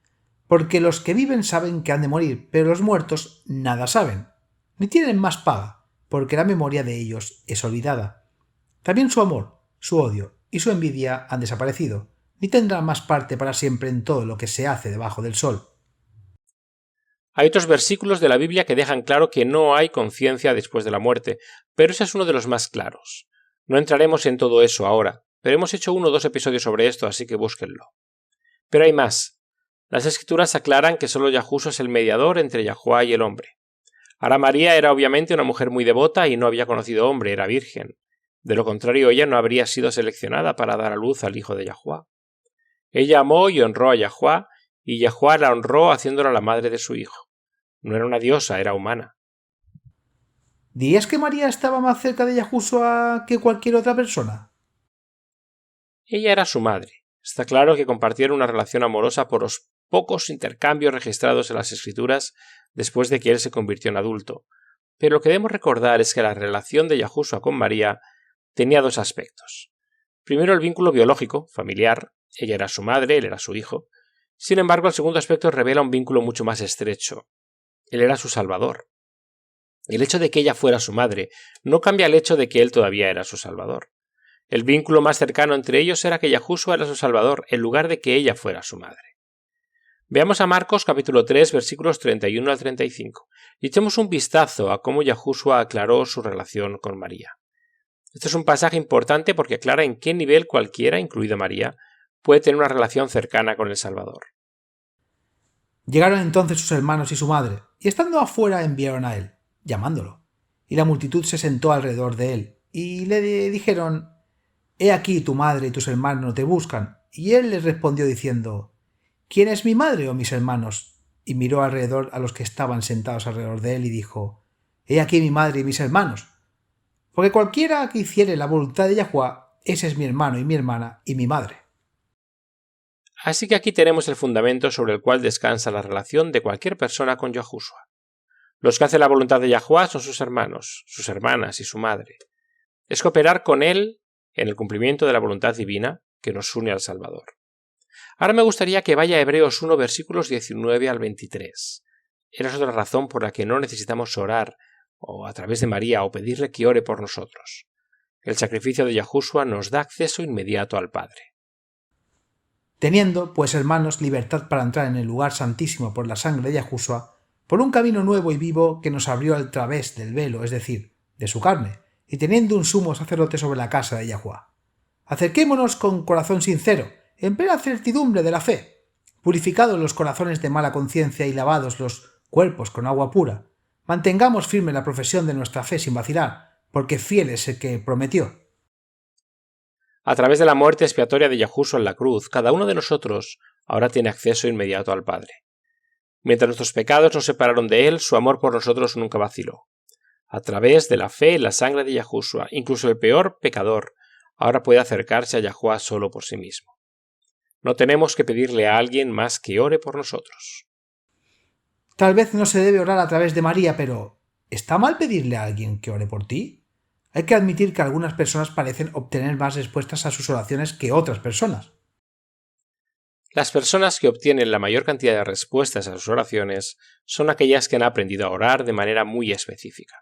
Porque los que viven saben que han de morir, pero los muertos nada saben, ni tienen más paga, porque la memoria de ellos es olvidada. También su amor, su odio y su envidia han desaparecido, ni tendrán más parte para siempre en todo lo que se hace debajo del sol. Hay otros versículos de la Biblia que dejan claro que no hay conciencia después de la muerte, pero ese es uno de los más claros. No entraremos en todo eso ahora, pero hemos hecho 1 o 2 episodios sobre esto, así que búsquenlo. Pero hay más. Las Escrituras aclaran que solo Yahushua es el mediador entre Yahuwá y el hombre. Ahora María era obviamente una mujer muy devota y no había conocido hombre, era virgen. De lo contrario, ella no habría sido seleccionada para dar a luz al hijo de Yahuwá. Ella amó y honró a Yahuwá, y Yahuwá la honró haciéndola la madre de su hijo. No era una diosa, era humana. ¿Dirías que María estaba más cerca de Yahushua que cualquier otra persona? Ella era su madre. Está claro que compartieron una relación amorosa por los pocos intercambios registrados en las Escrituras después de que él se convirtió en adulto. Pero lo que debemos recordar es que la relación de Yahushua con María tenía 2 aspectos. Primero, el vínculo biológico, familiar. Ella era su madre, él era su hijo. Sin embargo, el segundo aspecto revela un vínculo mucho más estrecho. Él era su salvador. El hecho de que ella fuera su madre no cambia el hecho de que él todavía era su salvador. El vínculo más cercano entre ellos era que Yahushua era su salvador, en lugar de que ella fuera su madre. Veamos a Marcos capítulo 3, versículos 31 al 35, y echemos un vistazo a cómo Yahushua aclaró su relación con María. Este es un pasaje importante porque aclara en qué nivel cualquiera, incluida María, puede tener una relación cercana con el Salvador. Llegaron entonces sus hermanos y su madre, y estando afuera enviaron a él, llamándolo. Y la multitud se sentó alrededor de él, y le dijeron: He aquí tu madre y tus hermanos te buscan. Y él les respondió diciendo: ¿Quién es mi madre o mis hermanos? Y miró alrededor a los que estaban sentados alrededor de él y dijo: He aquí mi madre y mis hermanos. Porque cualquiera que hiciere la voluntad de Yahuwá, ese es mi hermano y mi hermana y mi madre. Así que aquí tenemos el fundamento sobre el cual descansa la relación de cualquier persona con Yahushua. Los que hacen la voluntad de Yahuwá son sus hermanos, sus hermanas y su madre. Es cooperar con él en el cumplimiento de la voluntad divina que nos une al Salvador. Ahora me gustaría que vaya a Hebreos 1, versículos 19 al 23. Esa es otra razón por la que no necesitamos orar o a través de María o pedirle que ore por nosotros. El sacrificio de Yahushua nos da acceso inmediato al Padre. Teniendo, pues, hermanos, libertad para entrar en el lugar santísimo por la sangre de Yahushua, por un camino nuevo y vivo que nos abrió al través del velo, es decir, de su carne, y teniendo un sumo sacerdote sobre la casa de Yahuwá. Acerquémonos con corazón sincero, en plena certidumbre de la fe, purificados los corazones de mala conciencia y lavados los cuerpos con agua pura. Mantengamos firme la profesión de nuestra fe sin vacilar, porque fiel es el que prometió. A través de la muerte expiatoria de Yahushua en la cruz, cada uno de nosotros ahora tiene acceso inmediato al Padre. Mientras nuestros pecados nos separaron de Él, su amor por nosotros nunca vaciló. A través de la fe en la sangre de Yahushua, incluso el peor pecador ahora puede acercarse a Yahuwá solo por sí mismo. No tenemos que pedirle a alguien más que ore por nosotros. Tal vez no se debe orar a través de María, pero ¿está mal pedirle a alguien que ore por ti? Hay que admitir que algunas personas parecen obtener más respuestas a sus oraciones que otras personas. Las personas que obtienen la mayor cantidad de respuestas a sus oraciones son aquellas que han aprendido a orar de manera muy específica.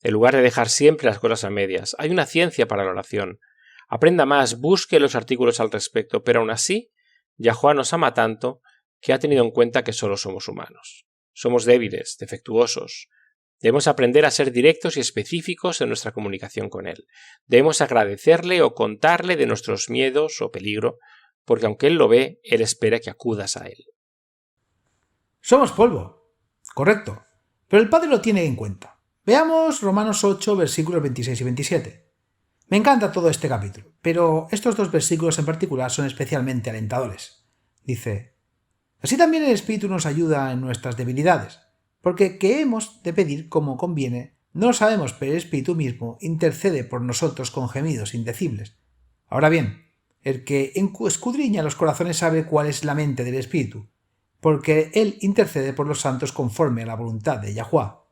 En lugar de dejar siempre las cosas a medias, hay una ciencia para la oración. Aprenda más, busque los artículos al respecto, pero aún así, Yahuwá nos ama tanto que ha tenido en cuenta que solo somos humanos. Somos débiles, defectuosos. Debemos aprender a ser directos y específicos en nuestra comunicación con Él. Debemos agradecerle o contarle de nuestros miedos o peligro, porque aunque Él lo ve, Él espera que acudas a Él. Somos polvo. Correcto. Pero el Padre lo tiene en cuenta. Veamos Romanos 8, versículos 26 y 27. Me encanta todo este capítulo, pero estos 2 versículos en particular son especialmente alentadores. Dice: así también el Espíritu nos ayuda en nuestras debilidades, porque que hemos de pedir como conviene, no lo sabemos, pero el Espíritu mismo intercede por nosotros con gemidos indecibles. Ahora bien, el que escudriña los corazones sabe cuál es la mente del Espíritu, porque él intercede por los santos conforme a la voluntad de Yahuwá.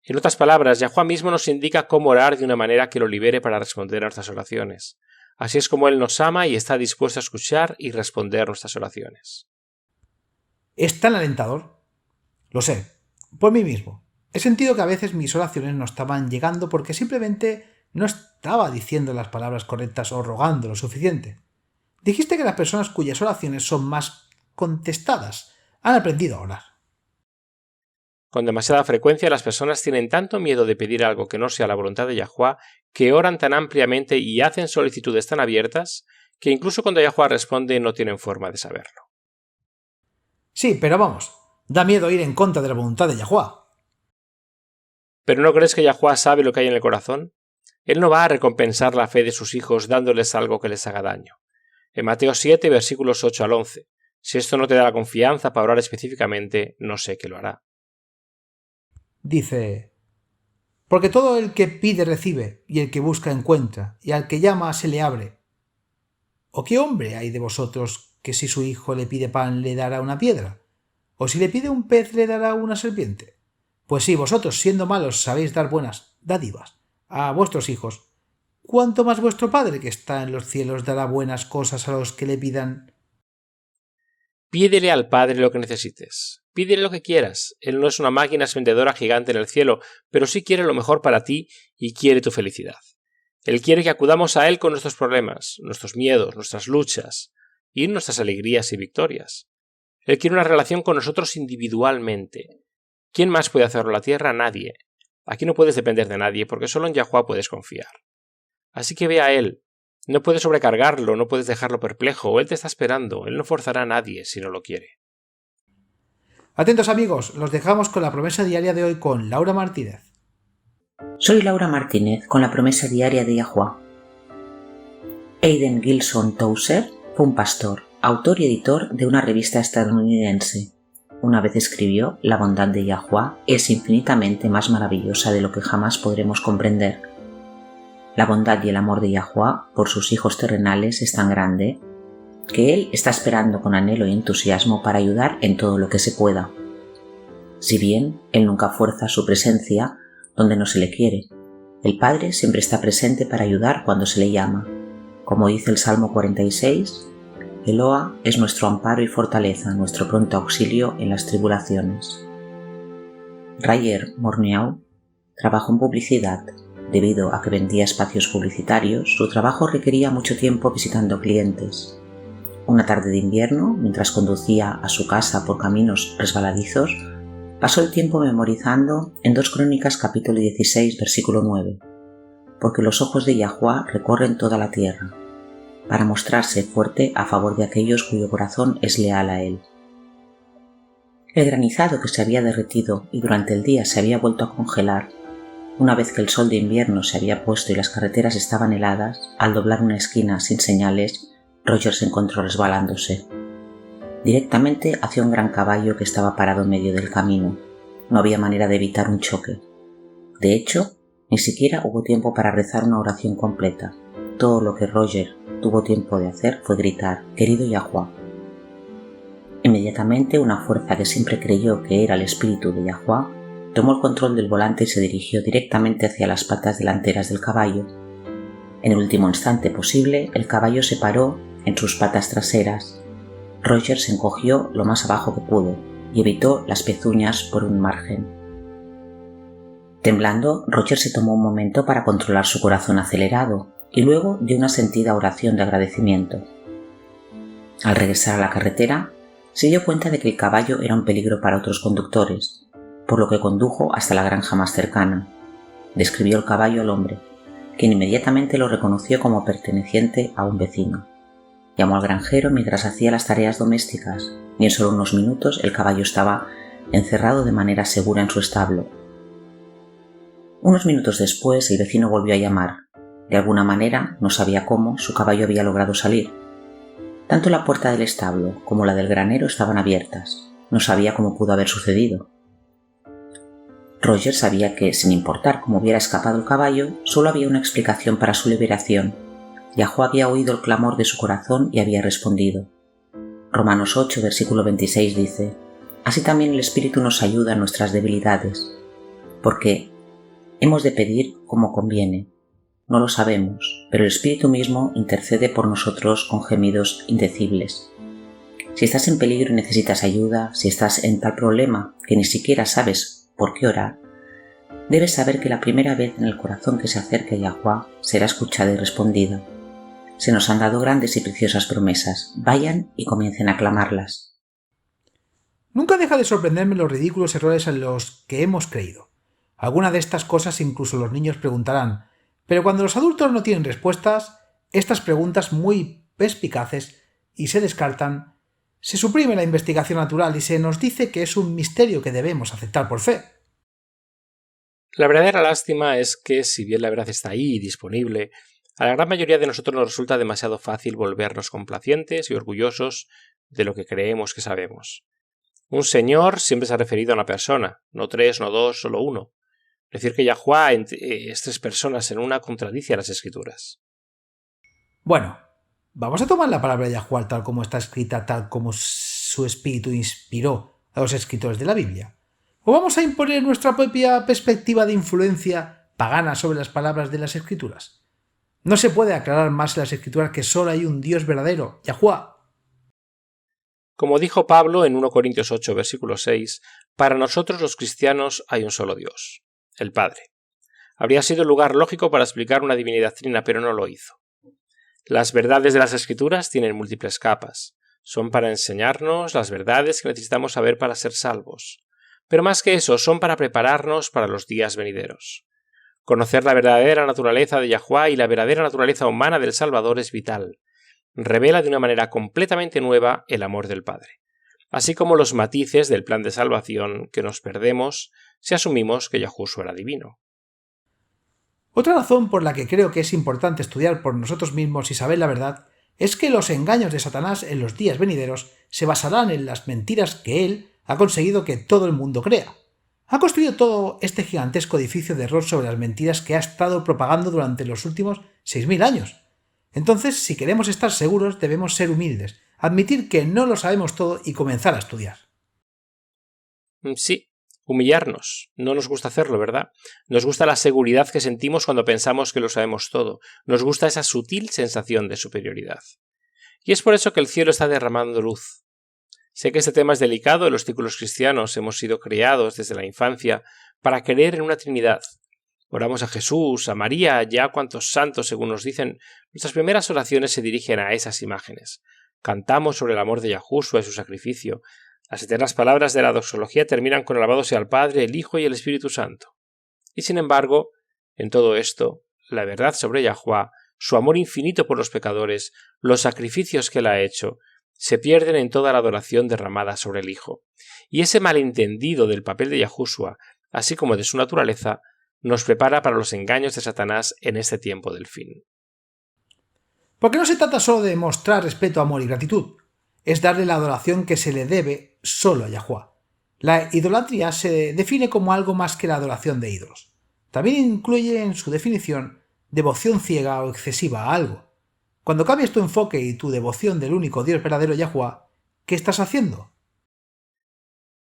En otras palabras, Yahuwá mismo nos indica cómo orar de una manera que lo libere para responder a nuestras oraciones. Así es como Él nos ama y está dispuesto a escuchar y responder nuestras oraciones. ¿Es tan alentador? Lo sé, por mí mismo. He sentido que a veces mis oraciones no estaban llegando porque simplemente no estaba diciendo las palabras correctas o rogando lo suficiente. Dijiste que las personas cuyas oraciones son más contestadas han aprendido a orar. Con demasiada frecuencia las personas tienen tanto miedo de pedir algo que no sea la voluntad de Yahuwá, que oran tan ampliamente y hacen solicitudes tan abiertas, que incluso cuando Yahuwá responde no tienen forma de saberlo. Sí, pero vamos, da miedo ir en contra de la voluntad de Yahuwá. ¿Pero no crees que Yahuwá sabe lo que hay en el corazón? Él no va a recompensar la fe de sus hijos dándoles algo que les haga daño. En Mateo 7, versículos 8 al 11, si esto no te da la confianza para orar específicamente, no sé qué lo hará. Dice: porque todo el que pide recibe, y el que busca encuentra, y al que llama se le abre. ¿O qué hombre hay de vosotros que si su hijo le pide pan le dará una piedra? ¿O si le pide un pez le dará una serpiente? Pues si vosotros, siendo malos, sabéis dar buenas dádivas a vuestros hijos, ¿cuánto más vuestro Padre que está en los cielos dará buenas cosas a los que le pidan? Pídele al Padre lo que necesites. Pídele lo que quieras. Él no es una máquina expendedora gigante en el cielo, pero sí quiere lo mejor para ti y quiere tu felicidad. Él quiere que acudamos a Él con nuestros problemas, nuestros miedos, nuestras luchas y nuestras alegrías y victorias. Él quiere una relación con nosotros individualmente. ¿Quién más puede hacerlo en la tierra? Nadie. Aquí no puedes depender de nadie porque solo en Yahuwá puedes confiar. Así que ve a Él. No puedes sobrecargarlo, no puedes dejarlo perplejo. Él te está esperando. Él no forzará a nadie si no lo quiere. Atentos amigos, los dejamos con la promesa diaria de hoy con Laura Martínez. Soy Laura Martínez con la promesa diaria de Yahuwá. Aidan Gilson Tozer fue un pastor, autor y editor de una revista estadounidense. Una vez escribió: la bondad de Yahuwá es infinitamente más maravillosa de lo que jamás podremos comprender. La bondad y el amor de Yahuwá por sus hijos terrenales es tan grande que Él está esperando con anhelo y entusiasmo para ayudar en todo lo que se pueda. Si bien Él nunca fuerza su presencia donde no se le quiere, el Padre siempre está presente para ayudar cuando se le llama. Como dice el Salmo 46, Eloa es nuestro amparo y fortaleza, nuestro pronto auxilio en las tribulaciones. Rayer Morneau trabajó en publicidad. Debido a que vendía espacios publicitarios, su trabajo requería mucho tiempo visitando clientes. Una tarde de invierno, mientras conducía a su casa por caminos resbaladizos, pasó el tiempo memorizando en 2 Crónicas capítulo 16, versículo 9, porque los ojos de Yahuwá recorren toda la tierra, para mostrarse fuerte a favor de aquellos cuyo corazón es leal a Él. El granizado que se había derretido y durante el día se había vuelto a congelar, una vez que el sol de invierno se había puesto y las carreteras estaban heladas, al doblar una esquina sin señales, Roger se encontró resbalándose directamente hacia un gran caballo que estaba parado en medio del camino. No había manera de evitar un choque. De hecho, ni siquiera hubo tiempo para rezar una oración completa. Todo lo que Roger tuvo tiempo de hacer fue gritar: «Querido Yahuwá». Inmediatamente una fuerza que siempre creyó que era el espíritu de Yahuwá tomó el control del volante y se dirigió directamente hacia las patas delanteras del caballo. En el último instante posible, el caballo se paró en sus patas traseras. Roger se encogió lo más abajo que pudo y evitó las pezuñas por un margen. Temblando, Roger se tomó un momento para controlar su corazón acelerado y luego dio una sentida oración de agradecimiento. Al regresar a la carretera, se dio cuenta de que el caballo era un peligro para otros conductores, por lo que condujo hasta la granja más cercana. Describió el caballo al hombre, quien inmediatamente lo reconoció como perteneciente a un vecino. Llamó al granjero mientras hacía las tareas domésticas, y en solo unos minutos el caballo estaba encerrado de manera segura en su establo. Unos minutos después el vecino volvió a llamar, De alguna manera, no sabía cómo, su caballo había logrado salir. Tanto la puerta del establo como la del granero estaban abiertas. No sabía cómo pudo haber sucedido. Roger sabía que, sin importar cómo hubiera escapado el caballo, solo había una explicación para su liberación. Yahuwah había oído el clamor de su corazón y había respondido. Romanos 8, versículo 26 dice: «Así también el Espíritu nos ayuda en nuestras debilidades, porque hemos de pedir como conviene. No lo sabemos, pero el Espíritu mismo intercede por nosotros con gemidos indecibles». Si estás en peligro y necesitas ayuda, si estás en tal problema que ni siquiera sabes por qué orar, debes saber que la primera vez en el corazón que se acerque a Yahuwah será escuchada y respondida. Se nos han dado grandes y preciosas promesas. Vayan y comiencen a clamarlas. Nunca deja de sorprenderme los ridículos errores en los que hemos creído. Alguna de estas cosas incluso los niños preguntarán, pero cuando los adultos no tienen respuestas, estas preguntas muy perspicaces y se descartan, se suprime la investigación natural y se nos dice que es un misterio que debemos aceptar por fe. La verdadera lástima es que, si bien la verdad está ahí, disponible, a la gran mayoría de nosotros nos resulta demasiado fácil volvernos complacientes y orgullosos de lo que creemos que sabemos. Un señor siempre se ha referido a una persona, no tres, no dos, solo uno. Decir que Yahuwah es tres personas en una contradice a las Escrituras. Bueno, vamos a tomar la palabra Yahuwah tal como está escrita, tal como su espíritu inspiró a los escritores de la Biblia. ¿O vamos a imponer nuestra propia perspectiva de influencia pagana sobre las palabras de las Escrituras? No se puede aclarar más en las Escrituras que solo hay un Dios verdadero, Yahuwah. Como dijo Pablo en 1 Corintios 8, versículo 6, para nosotros los cristianos hay un solo Dios, el Padre. Habría sido el lugar lógico para explicar una divinidad trina, pero no lo hizo. Las verdades de las Escrituras tienen múltiples capas. Son para enseñarnos las verdades que necesitamos saber para ser salvos. Pero más que eso, son para prepararnos para los días venideros. Conocer la verdadera naturaleza de Yahuwah y la verdadera naturaleza humana del Salvador es vital. Revela de una manera completamente nueva el amor del Padre, así como los matices del plan de salvación que nos perdemos si asumimos que Yahushua era divino. Otra razón por la que creo que es importante estudiar por nosotros mismos y saber la verdad es que los engaños de Satanás en los días venideros se basarán en las mentiras que él ha conseguido que todo el mundo crea. Ha construido todo este gigantesco edificio de error sobre las mentiras que ha estado propagando durante los últimos 6.000 años. Entonces, si queremos estar seguros, debemos ser humildes, admitir que no lo sabemos todo y comenzar a estudiar. Sí, humillarnos. No nos gusta hacerlo, ¿verdad? Nos gusta la seguridad que sentimos cuando pensamos que lo sabemos todo. Nos gusta esa sutil sensación de superioridad. Y es por eso que el cielo está derramando luz. Sé que este tema es delicado, en los círculos cristianos hemos sido criados desde la infancia para creer en una Trinidad. Oramos a Jesús, a María, ya a cuantos santos, según nos dicen. Nuestras primeras oraciones se dirigen a esas imágenes. Cantamos sobre el amor de Yahushua y su sacrificio. Las eternas palabras de la doxología terminan con alabado sea el Padre, el Hijo y el Espíritu Santo. Y sin embargo, en todo esto, la verdad sobre Yahuwah, su amor infinito por los pecadores, los sacrificios que él ha hecho, se pierden en toda la adoración derramada sobre el Hijo. Y ese malentendido del papel de Yahushua, así como de su naturaleza, nos prepara para los engaños de Satanás en este tiempo del fin. Porque no se trata solo de mostrar respeto, amor y gratitud. Es darle la adoración que se le debe solo a Yahuwah. La idolatría se define como algo más que la adoración de ídolos. También incluye en su definición devoción ciega o excesiva a algo. Cuando cambias tu enfoque y tu devoción del único Dios verdadero Yahuwah, ¿qué estás haciendo?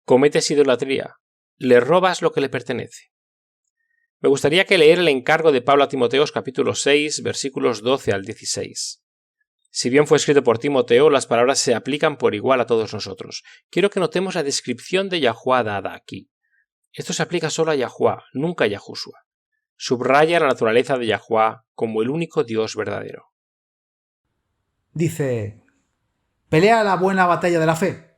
Cometes idolatría. Le robas lo que le pertenece. Me gustaría que leer el encargo de Pablo a Timoteos capítulo 6, versículos 12 al 16. Si bien fue escrito por Timoteo, las palabras se aplican por igual a todos nosotros. Quiero que notemos la descripción de Yahuwah dada aquí. Esto se aplica solo a Yahuwah, nunca a Yahushua. Subraya la naturaleza de Yahuwah como el único Dios verdadero. Dice: pelea la buena batalla de la fe.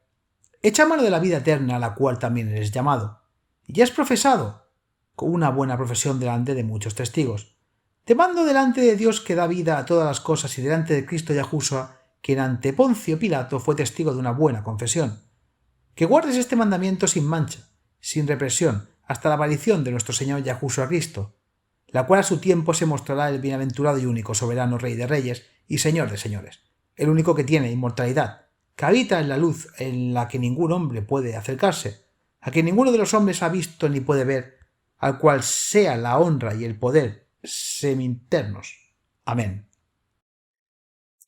Echa mano de la vida eterna a la cual también eres llamado. Y has profesado, con una buena profesión delante de muchos testigos. Te mando delante de Dios que da vida a todas las cosas y delante de Cristo Yahushua, quien ante Poncio Pilato fue testigo de una buena confesión. Que guardes este mandamiento sin mancha, sin represión, hasta la aparición de nuestro Señor Yahushua Cristo. la cual a su tiempo se mostrará el bienaventurado y único soberano Rey de Reyes y Señor de Señores, el único que tiene inmortalidad, que habita en la luz en la que ningún hombre puede acercarse, a quien ninguno de los hombres ha visto ni puede ver, al cual sea la honra y el poder sempiternos. Amén.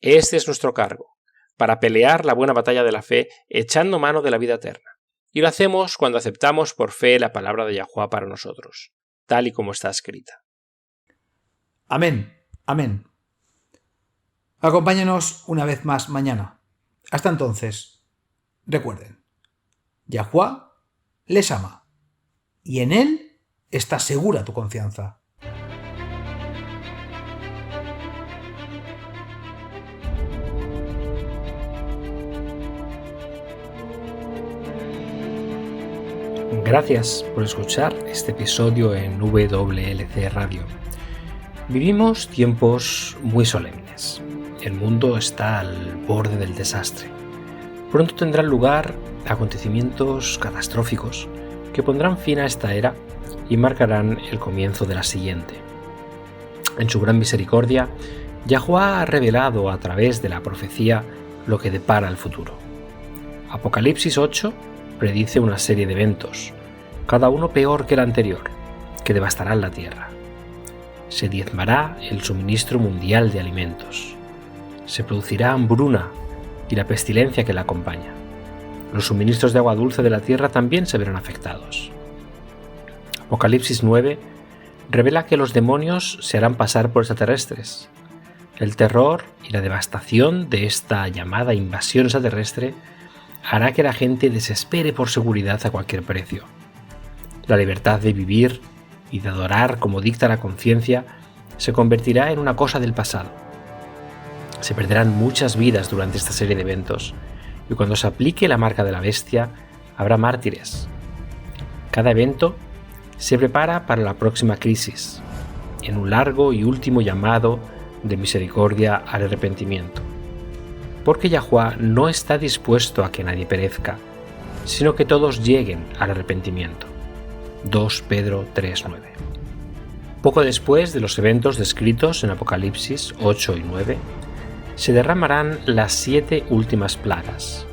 Este es nuestro cargo, para pelear la buena batalla de la fe echando mano de la vida eterna. Y lo hacemos cuando aceptamos por fe la palabra de Yahuwah para nosotros, tal y como está escrita. Amén. Amén. Acompáñanos una vez más mañana. Hasta entonces, recuerden, Yahuwah les ama, y en él está segura tu confianza. Gracias por escuchar este episodio en WLC Radio. Vivimos tiempos muy solemnes. El mundo está al borde del desastre. Pronto tendrán lugar acontecimientos catastróficos que pondrán fin a esta era y marcarán el comienzo de la siguiente. En su gran misericordia, Yahuwah ha revelado a través de la profecía lo que depara el futuro. Apocalipsis 8 predice una serie de eventos, cada uno peor que el anterior, que devastarán la tierra. Se diezmará el suministro mundial de alimentos. Se producirá hambruna y la pestilencia que la acompaña. Los suministros de agua dulce de la tierra también se verán afectados. Apocalipsis 9 revela que los demonios se harán pasar por extraterrestres. El terror y la devastación de esta llamada invasión extraterrestre hará que la gente desespere por seguridad a cualquier precio. La libertad de vivir y de adorar como dicta la conciencia se convertirá en una cosa del pasado. Se perderán muchas vidas durante esta serie de eventos, y cuando se aplique la marca de la bestia, habrá mártires. Cada evento se prepara para la próxima crisis, en un largo y último llamado de misericordia al arrepentimiento. Porque Yahuwah no está dispuesto a que nadie perezca, sino que todos lleguen al arrepentimiento. 2 Pedro 3:9. Poco después de los eventos descritos en Apocalipsis 8 y 9, se derramarán las 7 últimas plagas.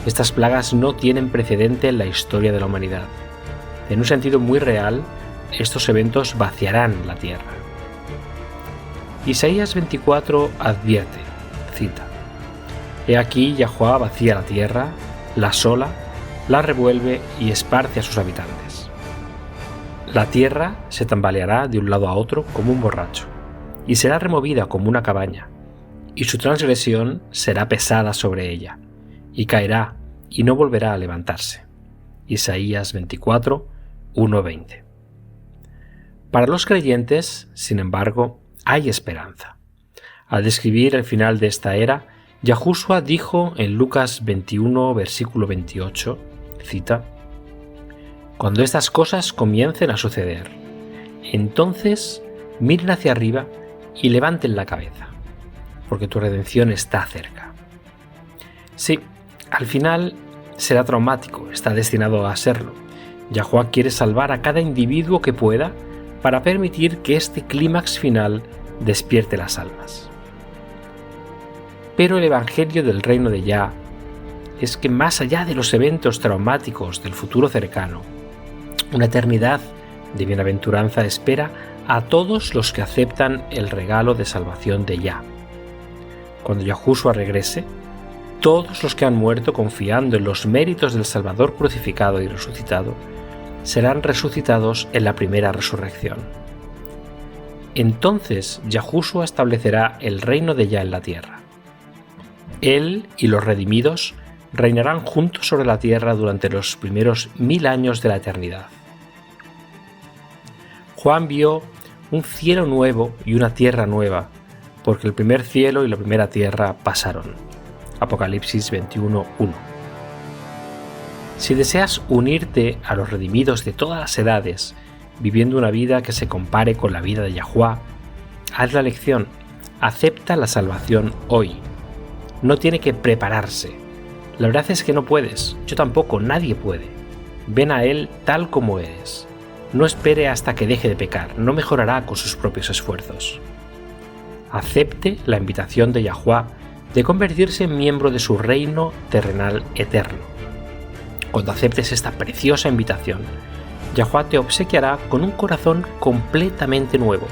Estas plagas no tienen precedente en la historia de la humanidad. En un sentido muy real, estos eventos vaciarán la tierra. Isaías 24 advierte, cita: He aquí Yahuwah vacía la tierra, la asola, la revuelve y esparce a sus habitantes. La tierra se tambaleará de un lado a otro como un borracho, y será removida como una cabaña, y su transgresión será pesada sobre ella, y caerá, y no volverá a levantarse. Isaías 24, 1-20. Para los creyentes, sin embargo, hay esperanza. Al describir el final de esta era, Yahushua dijo en Lucas 21, versículo 28, cita: Cuando estas cosas comiencen a suceder, entonces miren hacia arriba y levanten la cabeza, porque tu redención está cerca. Sí, al final será traumático, está destinado a serlo. Yahuwah quiere salvar a cada individuo que pueda para permitir que este clímax final despierte las almas. Pero el evangelio del reino de Yah es que más allá de los eventos traumáticos del futuro cercano, una eternidad de bienaventuranza espera a todos los que aceptan el regalo de salvación de Yah. Cuando Yahushua regrese, todos los que han muerto confiando en los méritos del Salvador crucificado y resucitado serán resucitados en la primera resurrección. Entonces Yahushua establecerá el reino de Yah en la tierra. Él y los redimidos reinarán juntos sobre la tierra durante los primeros 1000 años de la eternidad. Juan vio un cielo nuevo y una tierra nueva, porque el primer cielo y la primera tierra pasaron. Apocalipsis 21:1. Si deseas unirte a los redimidos de todas las edades, viviendo una vida que se compare con la vida de Yahuwah, haz la elección, acepta la salvación hoy. No tiene que prepararse. La verdad es que no puedes, yo tampoco, nadie puede. Ven a Él tal como eres. No espere hasta que deje de pecar, no mejorará con sus propios esfuerzos. Acepte la invitación de Yahuwah de convertirse en miembro de su reino terrenal eterno. Cuando aceptes esta preciosa invitación, Yahuwah te obsequiará con un corazón completamente nuevo.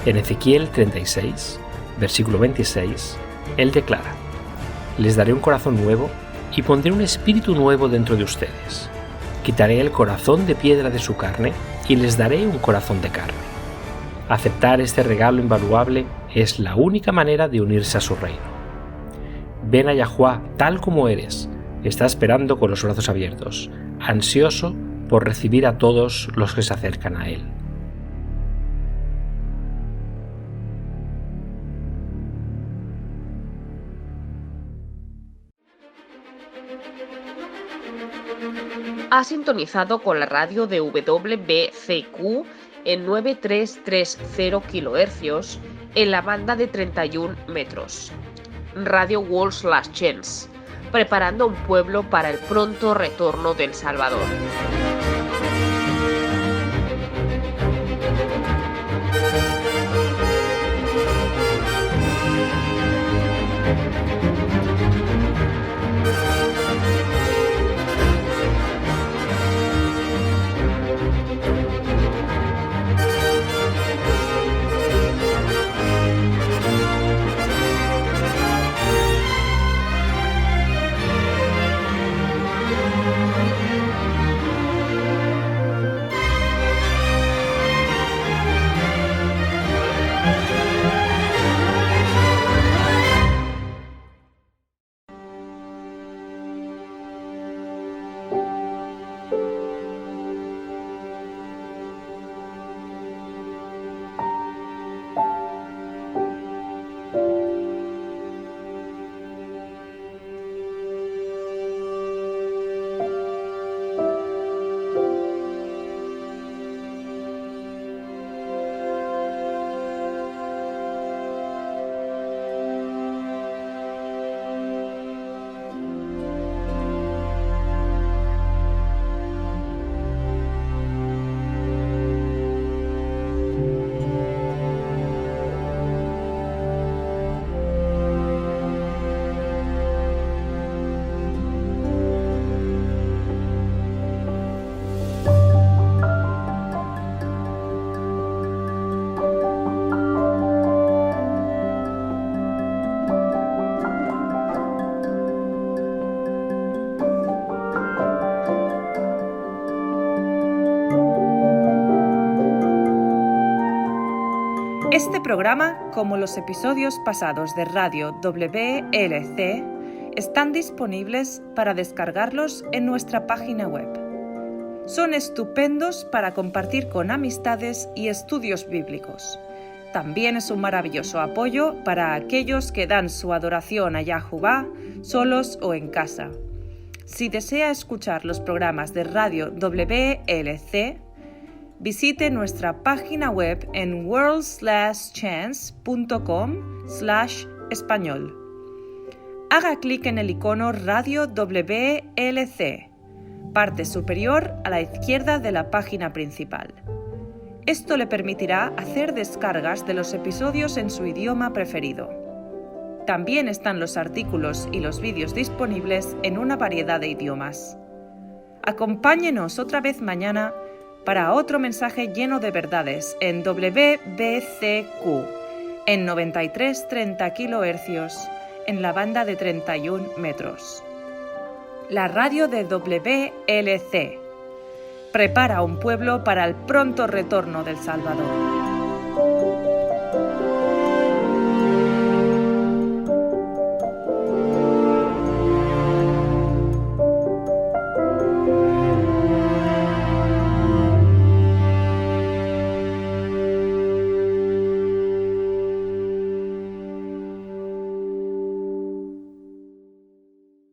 En Ezequiel 36, versículo 26, Él declara: «Les daré un corazón nuevo y pondré un espíritu nuevo dentro de ustedes. Quitaré el corazón de piedra de su carne y les daré un corazón de carne». Aceptar este regalo invaluable es la única manera de unirse a su reino. Ven a Yahuwah tal como eres. Está esperando con los brazos abiertos, ansioso por recibir a todos los que se acercan a Él. Ha sintonizado con la radio de WBCQ en 9330 kHz en la banda de 31 metros. Radio World Last Chance, preparando un pueblo para el pronto retorno del Salvador. Este programa, como los episodios pasados de Radio WLC, están disponibles para descargarlos en nuestra página web. Son estupendos para compartir con amistades y estudios bíblicos. También es un maravilloso apoyo para aquellos que dan su adoración a Yahuwah solos o en casa. Si desea escuchar los programas de Radio WLC, visite nuestra página web en worldslastchance.com/español. Haga clic en el icono Radio WLC, parte superior a la izquierda de la página principal. Esto le permitirá hacer descargas de los episodios en su idioma preferido. También están los artículos y los vídeos disponibles en una variedad de idiomas. Acompáñenos otra vez mañana para otro mensaje lleno de verdades en WBCQ, en 9330 kHz, en la banda de 31 metros. La radio de WLC prepara un pueblo para el pronto retorno del Salvador.